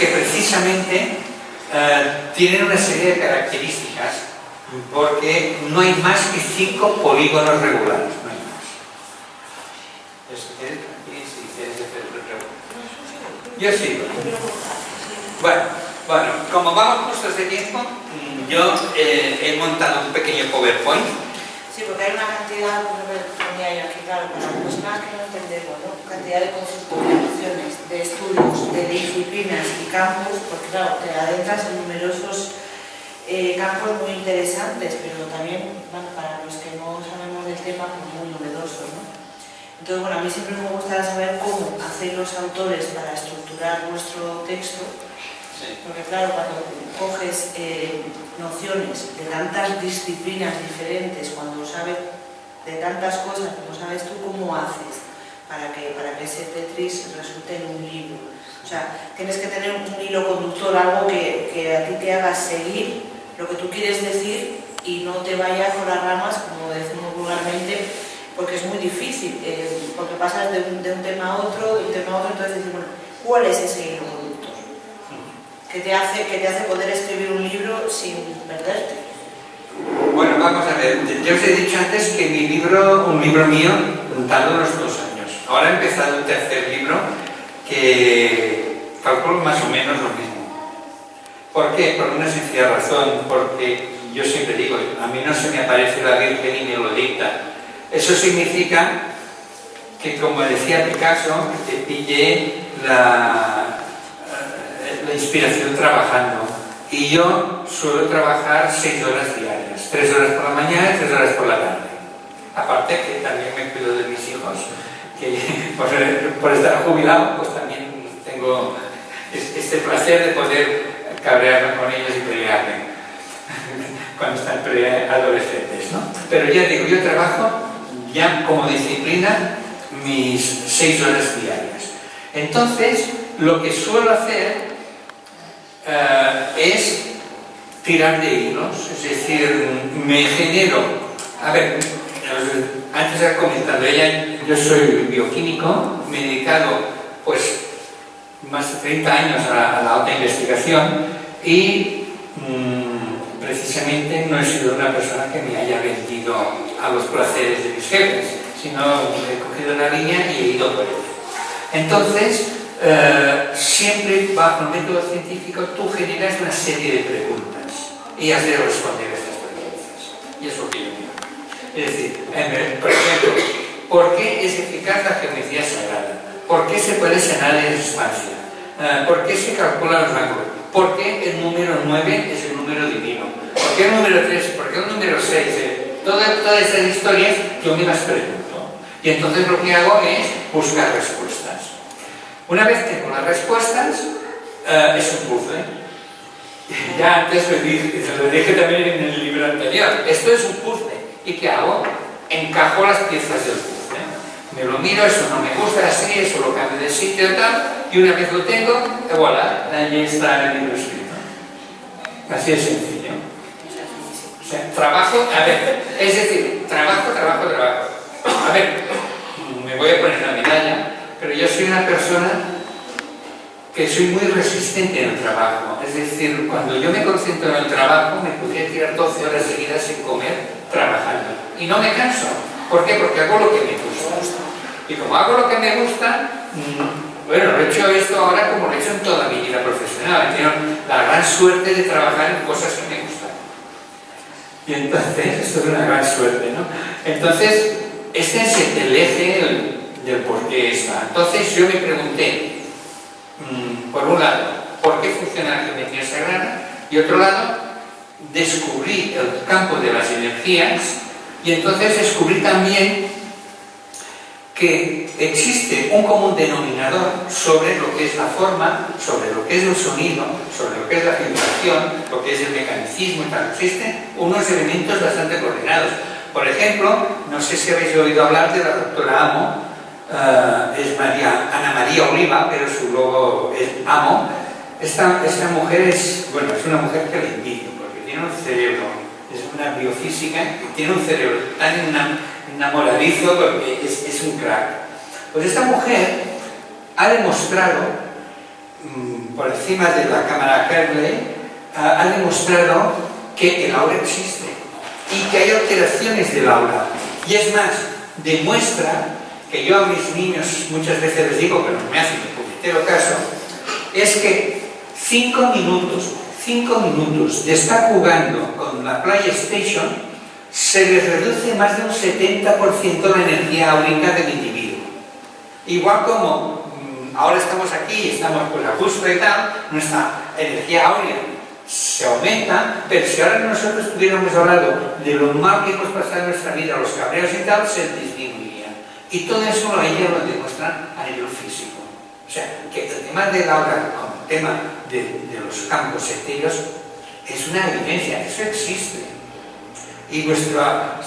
que precisamente tienen una serie de características, porque no hay más que 5 polígonos regulares, no hay más. Yo sigo. Bueno, como vamos justos de tiempo, yo he montado un pequeño PowerPoint. Sí, porque hay una cantidad, ponía yo aquí, claro, para las personas que no entendemos, ¿no? Cantidad de conceptualizaciones, de estudios, de disciplinas y campos, porque claro, te adentras en numerosos campos muy interesantes, pero también, bueno, para los que no sabemos del tema, pues muy novedosos, ¿no? Entonces, bueno, a mí siempre me gustaría saber cómo hacen los autores para estructurar nuestro texto, porque claro, cuando coges nociones de tantas disciplinas diferentes, cuando sabes de tantas cosas, como sabes tú, ¿cómo haces para que ese Tetris resulte en un libro? O sea, tienes que tener un hilo conductor, algo que a ti te haga seguir lo que tú quieres decir y no te vayas por las ramas, como decimos vulgarmente, porque es muy difícil, porque pasas de un tema a otro, entonces dices, bueno, ¿cuál es ese hilo conductor? Que te hace poder escribir un libro sin perderte. Bueno, vamos a ver, yo os he dicho antes que un libro mío, tardó unos 2 años. Ahora he empezado un tercer libro que calculo más o menos lo mismo. ¿Por qué? Por una sencilla razón, porque yo siempre digo, a mí no se me aparece la Virgen y me lo dicta. Eso significa que, como decía Picasso, que pillé la inspiración trabajando. Y yo suelo trabajar 6 horas diarias, 3 horas por la mañana y 3 horas por la tarde. Aparte que también me cuido de mis hijos, que por estar jubilado, pues también tengo este placer de poder cabrearme con ellos y pelearme cuando están adolescentes, ¿no? Pero ya digo, yo trabajo ya como disciplina mis 6 horas diarias. Entonces, lo que suelo hacer es tirar de hilos, es decir, me genero, a ver, antes era comentando, yo soy bioquímico, me he dedicado pues más de 30 años a la alta investigación y precisamente no he sido una persona que me haya vendido a los placeres de mis jefes, sino he cogido una línea y he ido por ella. Entonces, siempre bajo el método científico tú generas una serie de preguntas y has de responder a estas preguntas. Y es lo que yo digo. Es decir, por ejemplo, ¿por qué es eficaz la geometría sagrada? ¿Por qué se puede sanar en espacio? ¿Por qué se calcula los ángulos? ¿Por qué el número 9 es el número divino? ¿Por qué el número 3? ¿Por qué el número 6? Todas estas historias yo me las pregunto. Y entonces lo que hago es buscar respuestas. Una vez tengo las respuestas, es un puzzle. Ya antes lo dije también en el libro anterior. Esto es un puzzle. ¿Y qué hago? Encajo las piezas del puzzle. Me lo miro, eso no me gusta así, eso lo cambio de sitio y tal. Y una vez lo tengo, voilà, allí está el libro escrito. Así de sencillo. O sea, trabajo, a ver, es decir, trabajo. A ver, me voy a poner la medalla, pero yo soy una persona que soy muy resistente en el trabajo. Es decir, cuando yo me concentro en el trabajo, me podría tirar 12 horas seguidas sin comer, trabajando. Y no me canso. ¿Por qué? Porque hago lo que me gusta. Y como hago lo que me gusta, bueno, lo he hecho esto ahora como lo he hecho en toda mi vida profesional. He tenido la gran suerte de trabajar en cosas que me gustan. Y entonces, esto es una gran suerte, ¿no? Entonces, este es el eje del por qué está. Entonces yo me pregunté, por un lado, ¿por qué funciona la geometría sagrada? Y otro lado, descubrí el campo de las energías y entonces descubrí también que existe un común denominador sobre lo que es la forma, sobre lo que es el sonido, sobre lo que es la vibración, lo que es el mecanicismo y tal. Existen unos elementos bastante coordinados. Por ejemplo, no sé si habéis oído hablar de la doctora Amo, es Ana María Oliva, pero su logo es Amo. Esta mujer es una mujer que le envidio, porque tiene un cerebro, es una biofísica, y tiene un cerebro tan enamoradizo porque es un crack. Pues esta mujer ha demostrado, por encima de la cámara Kearney, ha demostrado que el aura existe y que hay alteraciones del aura. Y es más, demuestra que yo a mis niños muchas veces les digo, pero no me hacen el puñetero caso, es que 5 minutos de estar jugando con la PlayStation se les reduce más de un 70% la energía áurica del individuo. Igual como ahora estamos aquí, estamos pues a gusto y tal, nuestra energía áurea se aumenta, pero si ahora nosotros estuviéramos hablando de lo mal que hemos pasado en nuestra vida, los cabreos y tal, se disminuiría. Y todo eso ella lo demuestra a nivel físico. O sea, que el tema del aura como tema de los campos etéreos es una evidencia, eso existe. Y nuestra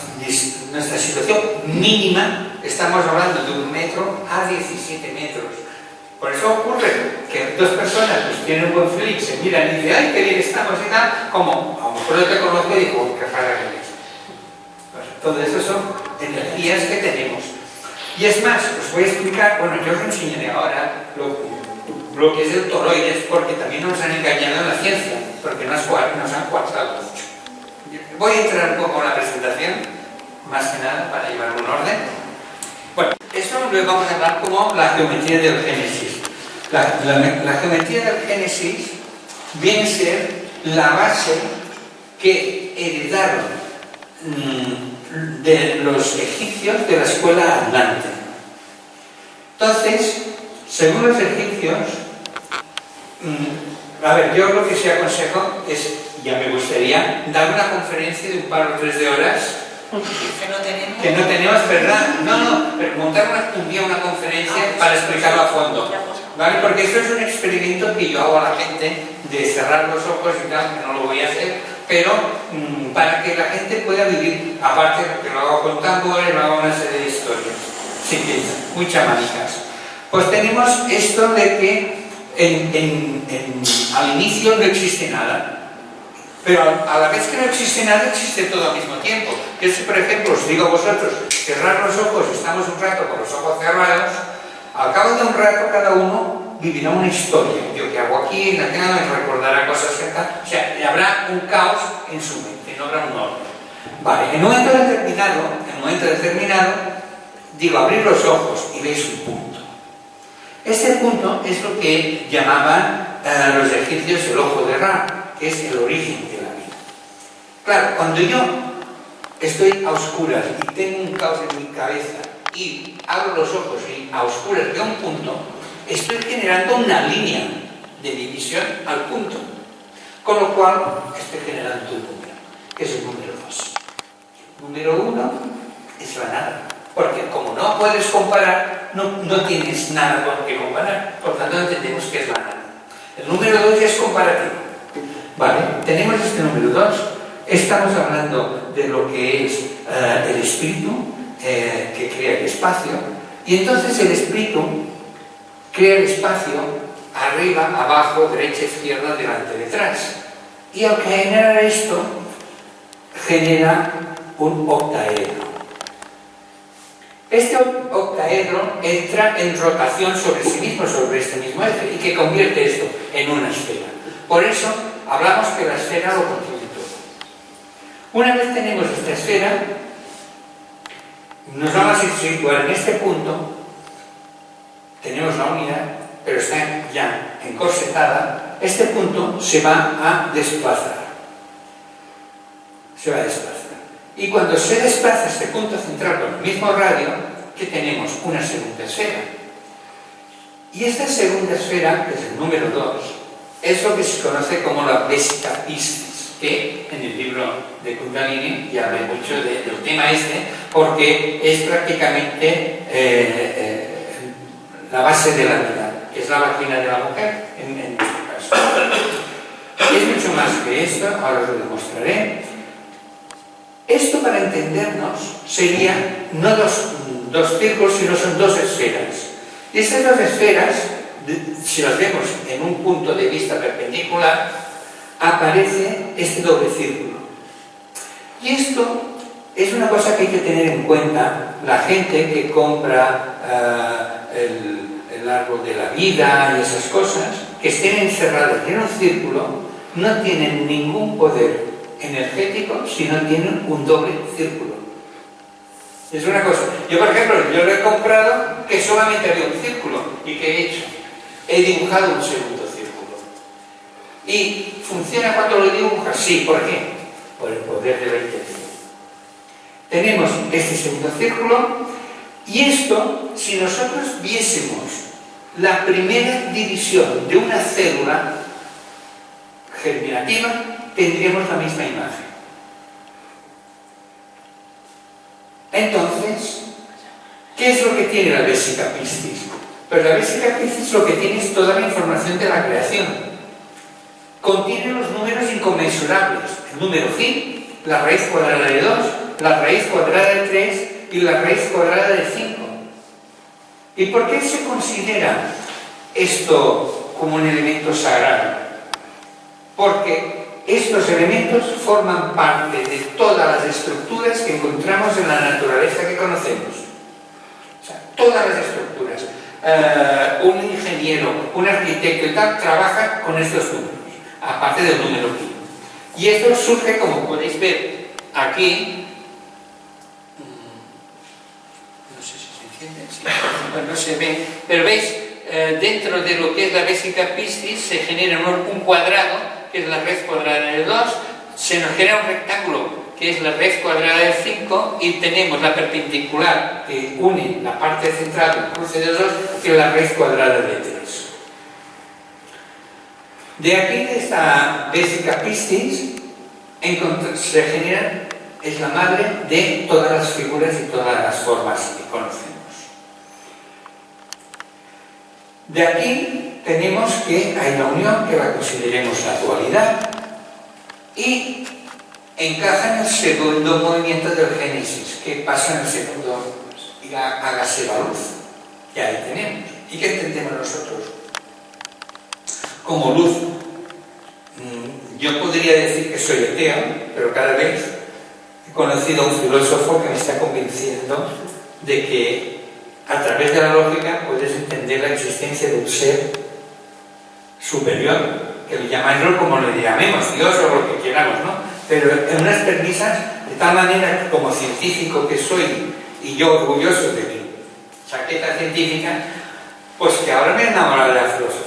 situación mínima, estamos hablando de 1 metro a 17 metros. Por eso ocurre que dos personas pues, tienen un buen feeling, se miran y dicen, ¡ay, qué bien estamos! Y tal, como a lo mejor yo te conozco y digo, ¡qué rara eres! Pues, todo eso son energías que tenemos. Y es más, os voy a explicar, bueno, yo os enseñaré ahora lo que es el toroides, porque también nos han engañado en la ciencia, porque nos han coartado mucho. Voy a entrar un poco en la presentación, más que nada, para llevar un orden. Bueno, esto lo vamos a hablar como la geometría del Génesis. La geometría del Génesis viene a ser la base que heredaron de los egipcios de la escuela Atlante. Entonces, según los egipcios, a ver, yo lo que sí aconsejo es, ya me gustaría, dar una conferencia de 1 par o 3 de horas. Que no tenemos, ¿verdad? No, pero montar un día una conferencia para explicarlo a fondo, ¿vale? Porque esto es un experimento que yo hago a la gente de cerrar los ojos y tal, que no lo voy a hacer, pero para que la gente pueda vivir, aparte de que lo hago con tambores, lo hago una serie de historias, sí, muy chamánicas. Pues tenemos esto de que al inicio no existe nada. Pero a la vez que no existe nada, existe todo al mismo tiempo. Yo si, por ejemplo, os digo a vosotros, cerrar los ojos, estamos un rato con los ojos cerrados, al cabo de un rato cada uno vivirá una historia. Yo que hago aquí, en la cama, me recordará cosas que tal. O sea, habrá un caos en su mente, no habrá un orden. Vale, en un momento determinado, digo, abrir los ojos y veis un punto. Este punto es lo que llamaban los egipcios el ojo de Ra, que es el origen de la vida. Claro, cuando yo estoy a oscuras y tengo un caos en mi cabeza y abro los ojos y a oscuras veo un punto, estoy generando una línea de división al punto, con lo cual estoy generando un número, que es el número 2. Número 1 es la nada, porque como no puedes comparar, no tienes nada con que comparar, por tanto entendemos que es la nada. El número 2 ya es comparativo. Vale, tenemos este número 2, estamos hablando de lo que es el espíritu que crea el espacio, y entonces el espíritu crea el espacio arriba, abajo, derecha, izquierda, delante, detrás. Y al generar esto, genera un octaedro. Este octaedro entra en rotación sobre sí mismo, sobre este mismo eje, y que convierte esto en una esfera. Por eso hablamos que la esfera lo contiene todo. Una vez tenemos esta esfera, Nos vamos a situar en este punto. Tenemos la unidad, pero está ya encorsetada. Este punto se va a desplazar. Se va a desplazar. Y cuando se desplaza este punto central con el mismo radio, que tenemos una segunda esfera. Y esta segunda esfera, que es el número 2, es lo que se conoce como la Vesica Piscis, que en el libro de Kundalini ya hablé mucho del tema este, porque es prácticamente la base de la vida, que es la vagina de la mujer, en este caso. Y es mucho más que esto, ahora os lo demostraré. Esto, para entendernos, sería no dos círculos, sino son dos esferas. Y estas dos esferas, si las vemos en un punto de vista perpendicular, aparece este doble círculo. Y esto es una cosa que hay que tener en cuenta la gente que compra el árbol de la vida y esas cosas, que estén encerradas en un círculo, no tienen ningún poder energético si no tienen un doble círculo. Es una cosa. Yo, por ejemplo, yo lo he comprado que solamente había un círculo. ¿Y qué he hecho? He dibujado un segundo círculo. ¿Y funciona cuando lo dibujas? Sí. ¿Por qué? Por el poder de la intención. Tenemos este segundo círculo y esto, si nosotros viésemos la primera división de una célula germinativa, tendríamos la misma imagen. Entonces, ¿qué es lo que tiene la Vesica Piscis? Pues la Vesica Piscis lo que tiene es toda la información de la creación. Contiene los números inconmensurables, el número phi, la raíz cuadrada de 2, la raíz cuadrada de 3 y la raíz cuadrada de 5. ¿Y por qué se considera esto como un elemento sagrado? Porque estos elementos forman parte de todas las estructuras que encontramos en la naturaleza que conocemos. O sea, todas las estructuras. Un ingeniero, un arquitecto y tal, trabaja con estos números, aparte del número pi. Y esto surge, como podéis ver aquí, no sé si se entiende, sí, no se ve, pero veis, dentro de lo que es la Vesica Piscis se genera un cuadrado, que es la raíz cuadrada de 2, se nos genera un rectángulo, que es la raíz cuadrada de 5, y tenemos la perpendicular que une la parte central del cruce de 2, que es la raíz cuadrada de 3. De aquí, de esta Vesica Piscis, se genera, es la madre de todas las figuras y todas las formas que conocemos. De aquí tenemos que hay la unión, que la consideremos la dualidad, y encaja en el segundo movimiento del Génesis, que pasa en el segundo, hágase la luz, que ahí tenemos. ¿Y qué entendemos nosotros como luz? Yo podría decir que soy ateo, pero cada vez he conocido a un filósofo que me está convenciendo de que a través de la lógica puedes entender la existencia de un ser superior, que le llamáis como le llamemos, Dios o lo que queramos, ¿no? Pero en unas premisas, de tal manera que como científico que soy, y yo orgulloso de mi chaqueta científica, pues que ahora me he enamorado de la filosofía.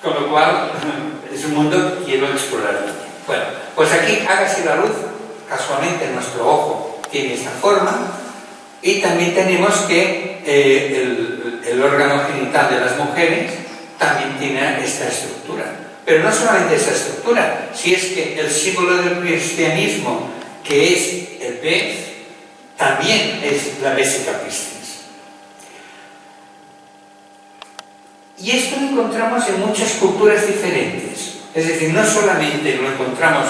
Con lo cual, es un mundo que quiero explorar. Bueno, pues aquí hágase la luz, casualmente nuestro ojo tiene esta forma, y también tenemos que el órgano genital de las mujeres también tiene esta estructura. Pero no solamente esa estructura, si es que el símbolo del cristianismo, que es el pez, también es la Vesica Piscis. Y esto lo encontramos en muchas culturas diferentes. Es decir, no solamente lo encontramos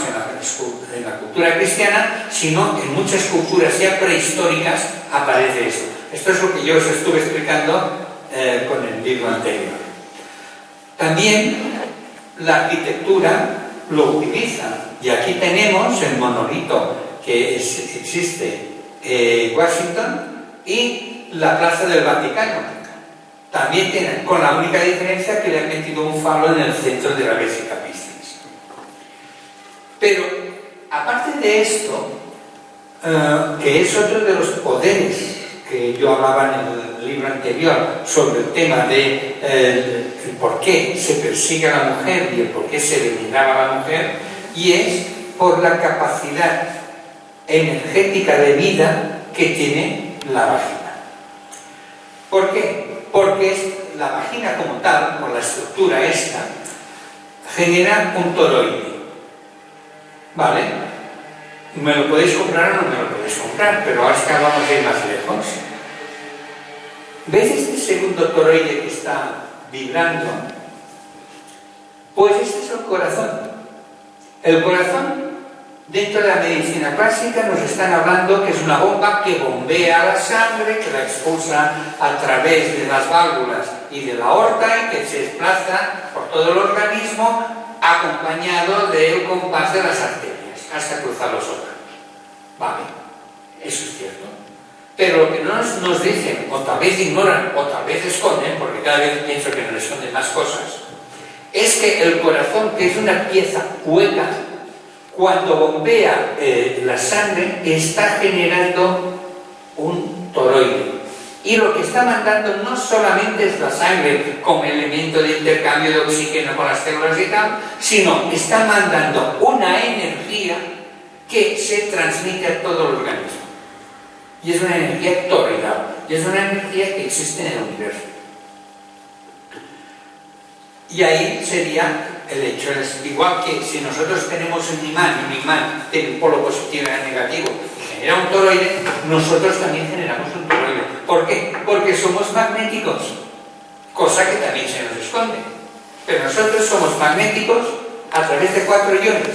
en la cultura cristiana, sino en muchas culturas ya prehistóricas aparece esto. Esto es lo que yo os estuve explicando con el libro anterior. También la arquitectura lo utiliza. Y aquí tenemos el monolito que existe en Washington y la Plaza del Vaticano. También tienen, con la única diferencia que le han metido un falo en el centro de la Vesica Piscis. Pero, aparte de esto, que es otro de los poderes que yo hablaba en el libro anterior sobre el tema de el por qué se persigue a la mujer y el por qué se veneraba a la mujer, y es por la capacidad energética de vida que tiene la vagina. ¿Por qué? Porque la vagina como tal, con la estructura esta, genera un toroide. ¿Vale? ¿Me lo podéis comprar o no me lo podéis comprar? Pero ahora es que vamos a ir más lejos. ¿Veis este segundo toroide que está vibrando? Pues este es el corazón. El corazón, dentro de la medicina clásica, nos están hablando que es una bomba que bombea la sangre, que la expulsa a través de las válvulas y de la aorta y que se desplaza por todo el organismo acompañado del compás de las arterias hasta cruzar los órganos. Vale, eso es cierto. Pero lo que no nos dicen, o tal vez ignoran, o tal vez esconden, porque cada vez pienso que nos esconden más cosas, es que el corazón, que es una pieza hueca, cuando bombea la sangre, está generando un toroide. Y lo que está mandando no solamente es la sangre como elemento de intercambio de oxígeno con las células y tal, sino está mandando una energía que se transmite a todo el organismo. Y es una energía toroidal, y es una energía que existe en el universo. Y ahí sería el hecho, es igual que si nosotros tenemos un imán, y un imán tiene un polo positivo y negativo, y genera un toroide, nosotros también generamos un toroide. ¿Por qué? Porque somos magnéticos, cosa que también se nos esconde. Pero nosotros somos magnéticos a través de 4 iones: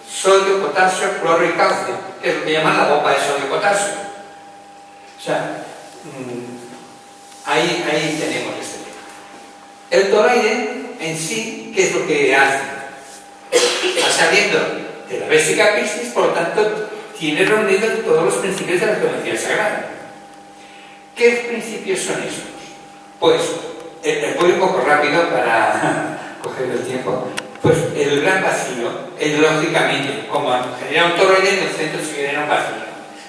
sodio, potasio, cloro y calcio, que es lo que llaman la bomba de sodio-potasio. O sea, ahí tenemos este tema. El toroide en sí, ¿qué es lo que hace? Está saliendo de la Vesica Piscis, por lo tanto, tiene reunidos todos los principios de la geometría sagrada. ¿Qué principios son estos? Pues, voy un poco rápido para coger el tiempo. Pues el gran vacío, lógicamente, como genera un toroide, en el centro se genera un vacío.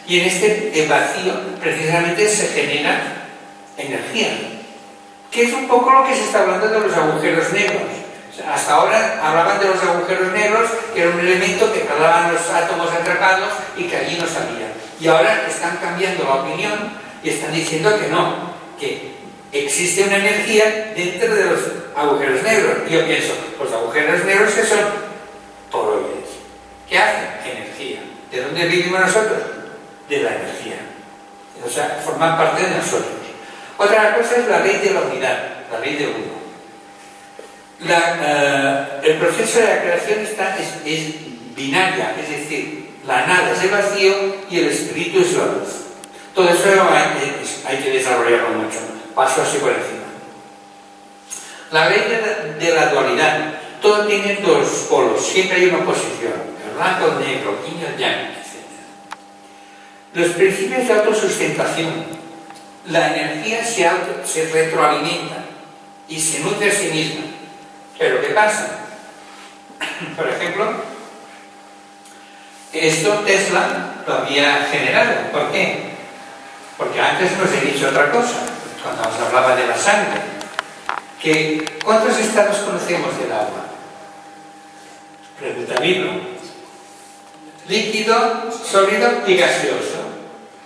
Y en este vacío, precisamente, se genera energía, que es un poco lo que se está hablando de los agujeros negros. O sea, hasta ahora hablaban de los agujeros negros, que era un elemento que quedaban los átomos atrapados y que allí no salían. Y ahora están cambiando la opinión y están diciendo que no, que existe una energía dentro de los agujeros negros. Y yo pienso, los agujeros negros, ¿qué son? Toroides. ¿Qué hacen? Energía. ¿De dónde vivimos nosotros? De la energía. O sea, forman parte de nosotros. Otra cosa es la ley de la unidad, la ley de uno. El proceso de la creación es binaria, es decir, la nada es el vacío y el espíritu es la luz. Todo eso hay que desarrollarlo mucho. Paso así por encima. La ley de la dualidad. Todo tiene dos polos, siempre hay una oposición. El blanco, el negro, el yin y el yang, etc. Los principios de autosustentación. La energía se retroalimenta y se nutre a sí misma. Pero ¿qué pasa? Por ejemplo, esto Tesla lo había generado. ¿Por qué? Porque antes nos he dicho otra cosa, cuando os hablaba de la sangre. ¿Cuántos estados conocemos del agua? Preguntadlo. Líquido, sólido y gaseoso.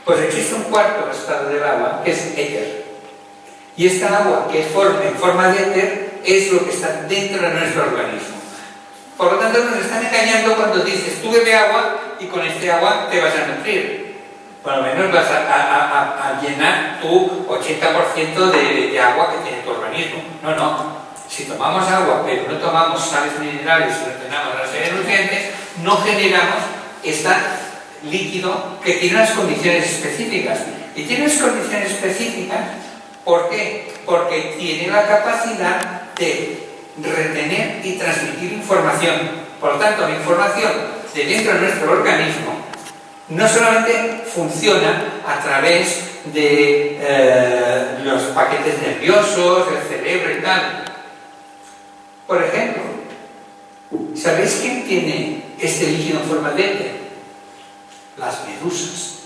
Pues existe un cuarto estado del agua, que es éter. Y esta agua, que es en forma de éter, es lo que está dentro de nuestro organismo. Por lo tanto, nos están engañando cuando dices, tú bebe agua y con este agua te vas a nutrir. Por lo menos vas a llenar tu 80% de agua que tiene tu organismo. No. Si tomamos agua, pero no tomamos sales minerales y no tenemos una serie de nutrientes, no generamos líquido que tiene unas condiciones específicas. Y tiene unas condiciones específicas, ¿por qué? Porque tiene la capacidad de retener y transmitir información. Por lo tanto, la información de dentro de nuestro organismo no solamente funciona a través de los paquetes nerviosos, del cerebro y tal. Por ejemplo, ¿sabéis quién tiene este líquido en forma de éter? Las medusas.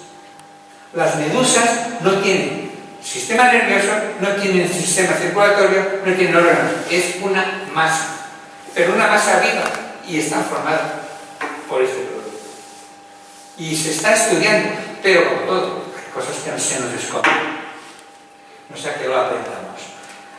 Las medusas no tienen sistema nervioso, no tienen sistema circulatorio, no tienen órganos. Es una masa, pero una masa viva y está formada por este producto. Y se está estudiando, pero como todo, hay cosas que no se nos esconden. No sea que lo aprendamos.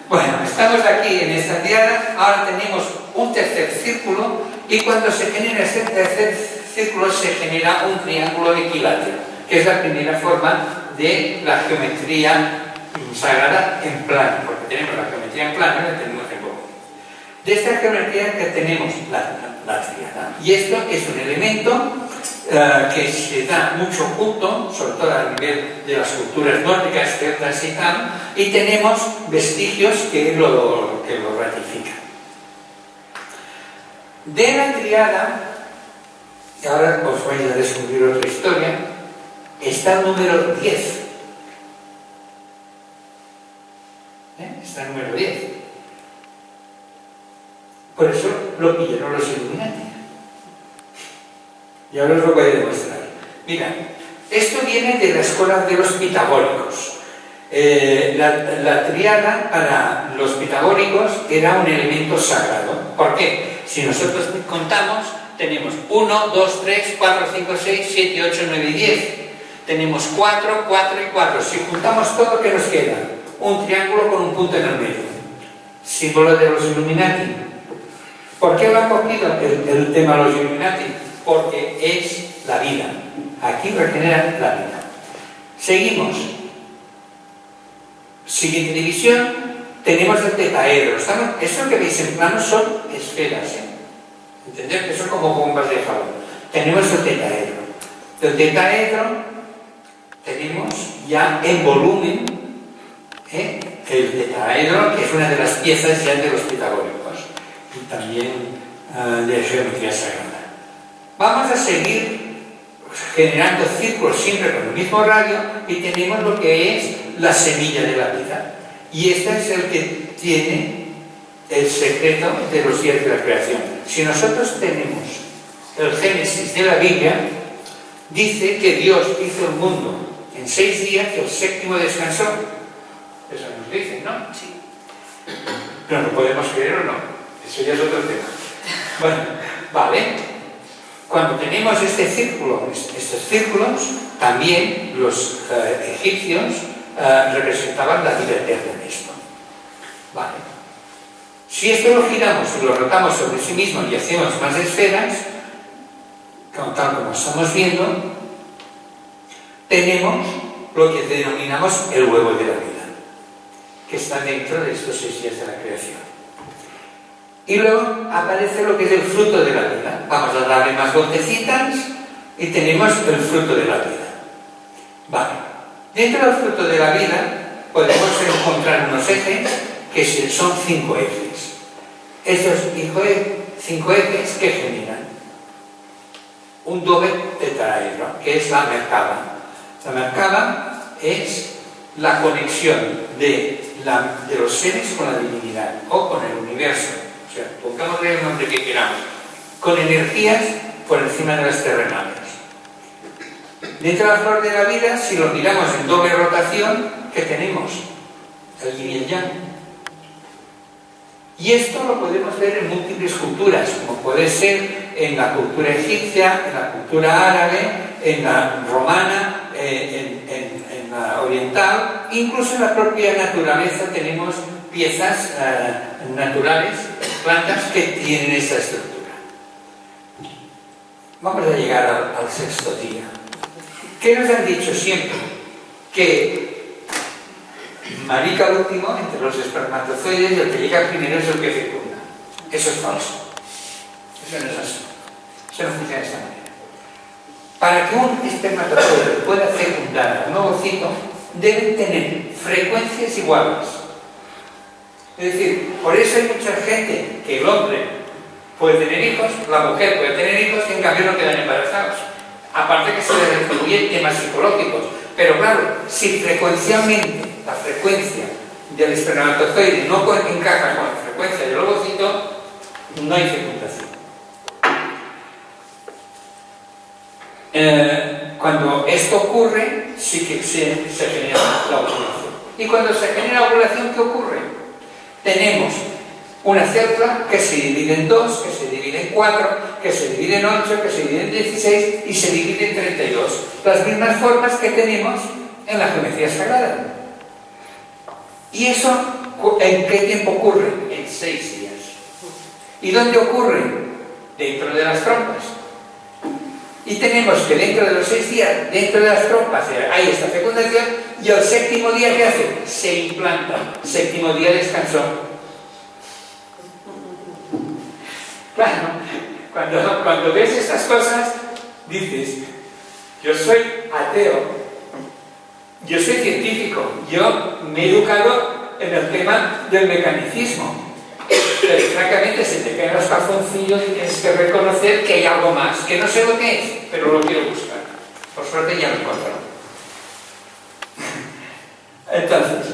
Bueno, estamos aquí en esta tirada, ahora tenemos un tercer círculo y cuando se genera este tercer círculo se genera un triángulo equilátero, que es la primera forma de la geometría sagrada en plano, porque tenemos la geometría en plano y la tenemos en volumen. De esta geometría que tenemos la triada, y esto es un elemento que se da mucho culto, sobre todo a nivel de las culturas nórdicas, celtas y tal, y tenemos vestigios que lo ratifican. De la triada, y ahora os vais a descubrir otra historia, está el número 10. Está el número 10. Por eso lo pillaron los Illuminati. Y ahora os lo voy a demostrar. Mira, esto viene de la escuela de los pitagóricos. La triada para los pitagóricos era un elemento sagrado. ¿Por qué? Si nosotros contamos, tenemos 1, 2, 3, 4, 5, 6, 7, 8, 9 y 10. Tenemos 4, 4 y 4. Si juntamos todo, ¿qué nos queda? Un triángulo con un punto en el medio. Símbolo de los Illuminati. ¿Por qué lo han cogido el tema de los Illuminati? Porque es la vida. Aquí regenera la vida. Seguimos. Siguiente división, tenemos el tetraedro. Eso que veis en plano son esferas. ¿Entendés? Que son como bombas de jabón. Tenemos el tetraedro. El tetraedro tenemos ya en volumen el tetraedro, que es una de las piezas ya de los pitagóricos y también de geometría sagrada. Vamos a seguir generando círculos siempre con el mismo radio y tenemos lo que es la semilla de la vida. Y este es el que tiene el secreto de los días de la creación. Si nosotros tenemos el Génesis de la Biblia, dice que Dios hizo el mundo en 6 días y el séptimo descansó. Eso nos dice, ¿no? Sí. Pero no podemos creer o no. Eso ya es otro tema. Bueno, vale. Cuando tenemos este círculo, estos círculos, también los egipcios representaban la vida eterna en esto. Vale. Si esto lo giramos y lo rotamos sobre sí mismo y hacemos más esferas, tal como estamos viendo, tenemos lo que denominamos el huevo de la vida, que está dentro de estos 6 días de la creación. Y luego aparece lo que es el fruto de la vida. Vamos a darle más vueltecitas y tenemos el fruto de la vida. Vale. Dentro del fruto de la vida podemos encontrar unos ejes que son 5 ejes. Estos 5 ejes que generan un doble tetraedro, que es la Merkaba. La Merkaba es la conexión de los seres con la divinidad o con el universo. O sea, pongámosle el nombre que queramos, con energías por encima de las terrenales. Dentro de la flor de la vida, si lo miramos en doble rotación, ¿qué tenemos? El yin y el yang. Y esto lo podemos ver en múltiples culturas, como puede ser en la cultura egipcia, en la cultura árabe, en la romana, en la oriental, incluso en la propia naturaleza tenemos piezas naturales, plantas que tienen esta estructura. Vamos a llegar al 6.º día. ¿Qué nos han dicho siempre? Que marica último entre los espermatozoides y el que llega primero es el que fecunda. Eso es falso. Eso no es así. Eso no funciona de esta manera. Para que un espermatozoide pueda fecundar a un ovocito, deben tener frecuencias iguales. Es decir, por eso hay mucha gente que el hombre puede tener hijos, la mujer puede tener hijos y en cambio no quedan embarazados. Aparte que se les incluyen temas psicológicos. Pero claro, si frecuencialmente la frecuencia del espermatozoide no encaja con la frecuencia del ovocito, no hay fecundación. Cuando esto ocurre, sí que se genera la ovulación. Y cuando se genera la ovulación, ¿qué ocurre? Tenemos una célula que se divide en 2, que se divide en 4, que se divide en 8, que se divide en 16 y se divide en 32. Las mismas formas que tenemos en la geometría sagrada. ¿Y eso en qué tiempo ocurre? En 6 días. ¿Y dónde ocurre? Dentro de las trompas. Y tenemos que dentro de los 6 días, dentro de las trompas, hay esta fecundación y el séptimo día, ¿qué hace? Se implanta. Séptimo día descansó. Claro, cuando ves estas cosas, dices, yo soy ateo, yo soy científico, yo me he educado en el tema del mecanicismo. Pero francamente se te caen los calzoncillos y tienes que reconocer que hay algo más, que no sé lo que es, pero lo quiero buscar. Por suerte ya lo he encontrado. Entonces,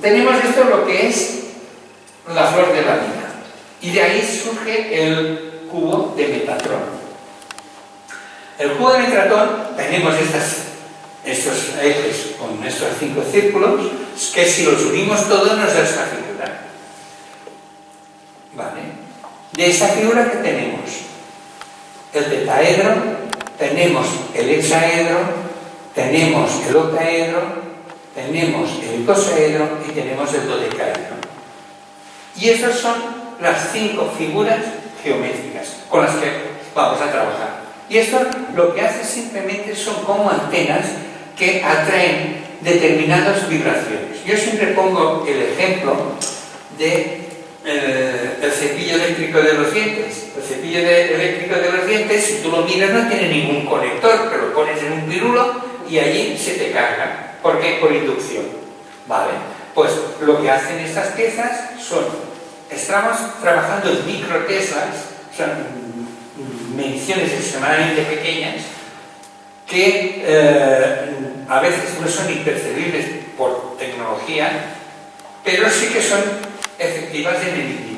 tenemos esto lo que es la flor de la vida. Y de ahí surge el cubo de Metatron. El cubo de Metatron, tenemos estos ejes con estos 5 círculos, que si los unimos todos nos da esta figura. ¿Vale? De esta figura que tenemos el tetaedro, tenemos el hexaedro, tenemos el octaedro, tenemos el icosaedro y tenemos el dodecaedro. Y esas son las 5 figuras geométricas con las que vamos a trabajar. Y esto lo que hace simplemente son como antenas que atraen determinadas vibraciones. Yo siempre pongo el ejemplo de el cepillo eléctrico de los dientes. El cepillo eléctrico de los dientes, si tú lo miras, no tiene ningún conector, pero lo pones en un pirulo y allí se te carga. ¿Por qué? Por inducción. ¿Vale? Pues lo que hacen estas piezas son, estamos trabajando en microteslas, son mediciones extremadamente pequeñas, que a veces no son imperceptibles por tecnología, pero sí que son efectivas en el individuo.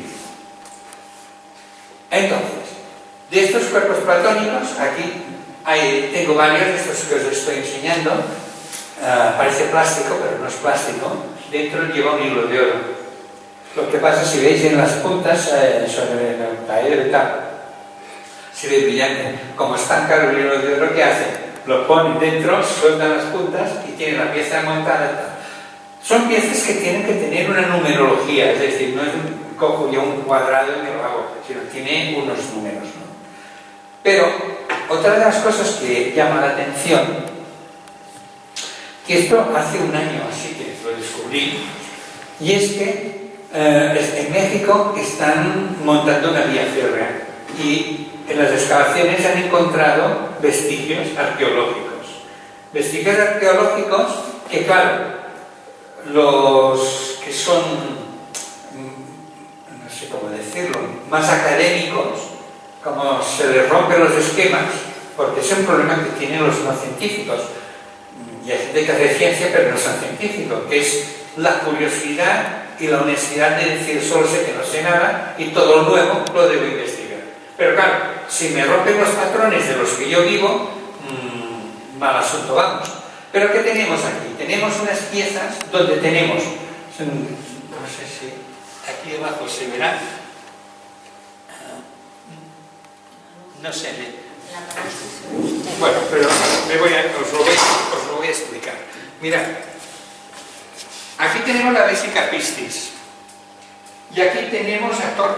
Entonces, de estos cuerpos platónicos, aquí tengo varios de estos que os estoy enseñando. Parece plástico, pero no es plástico. Dentro lleva un hilo de oro. Lo que pasa, si veis en las puntas, sobre el octaedro y tal, se ve brillante. Como es tan caro el hilo de oro, ¿qué hace? Lo pone dentro, sueltan las puntas y tiene la pieza montada y tal. Son piezas que tienen que tener una numerología, es decir, no es cojo yo un cuadrado y me lo hago, sino tiene unos números, ¿no? Pero otra de las cosas que llama la atención, que esto hace un año así que lo descubrí, y es que en México están montando una vía férrea y en las excavaciones han encontrado vestigios arqueológicos. Vestigios arqueológicos que, claro, los que son, no sé cómo decirlo, más académicos, como se les rompen los esquemas, porque es un problema que tienen los no científicos, y hay gente que hace ciencia pero no son científicos, que es la curiosidad y la honestidad de decir solo sé que no sé nada y todo lo nuevo lo debo investigar. Pero claro, si me rompen los patrones de los que yo vivo, mal asunto vamos. Pero ¿qué tenemos aquí? Tenemos unas piezas donde tenemos, no sé si aquí debajo se verá, no sé, bueno, pero os lo voy a explicar. Mirad, aquí tenemos la Vesica Piscis y aquí tenemos a Thor,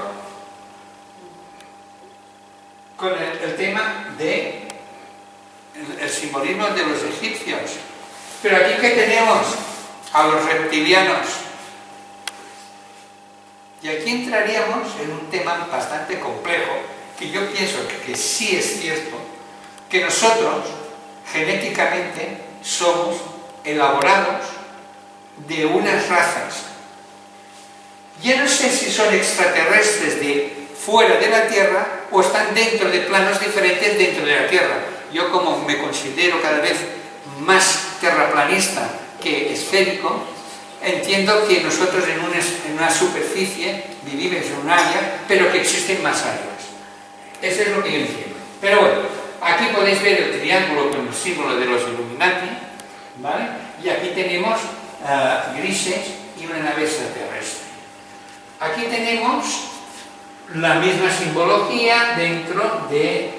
con el tema de el simbolismo de los egipcios. Pero aquí que tenemos a los reptilianos, y aquí entraríamos en un tema bastante complejo, que yo pienso que sí es cierto, que nosotros genéticamente somos elaborados de unas razas. Yo no sé si son extraterrestres de fuera de la Tierra o están dentro de planos diferentes dentro de la Tierra. Yo, como me considero cada vez más terraplanista que esférico, entiendo que nosotros en una superficie vivimos en un área, pero que existen más áreas. Eso es lo que yo entiendo. Pero bueno, aquí podéis ver el triángulo con el símbolo de los Illuminati, ¿vale? Y aquí tenemos grises y una nave extraterrestre. Aquí tenemos la misma simbología dentro del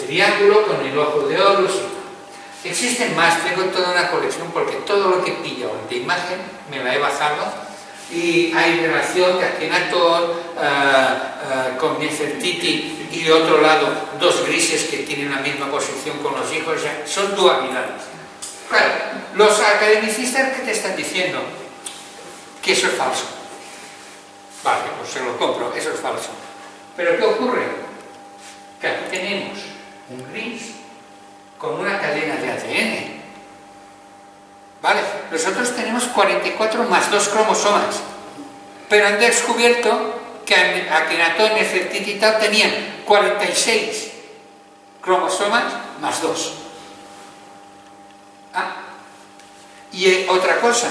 triángulo con el ojo de Horus y tal. Existen más, tengo toda una colección porque todo lo que pillo de imagen me la he bajado y hay relación de Akhenaton con Nefertiti y otro lado dos grises que tienen la misma posición con los hijos, o sea, son dualidades. Claro, los academicistas que te están diciendo que eso es falso. Vale, pues se lo compro, eso es falso. Pero ¿qué ocurre? Que aquí tenemos un gris con una cadena de ADN. ¿Vale? Nosotros tenemos 44 más 2 cromosomas, pero han descubierto que Akhenaton, Nefertiti y tal tenían 46 cromosomas más 2. Y otra cosa,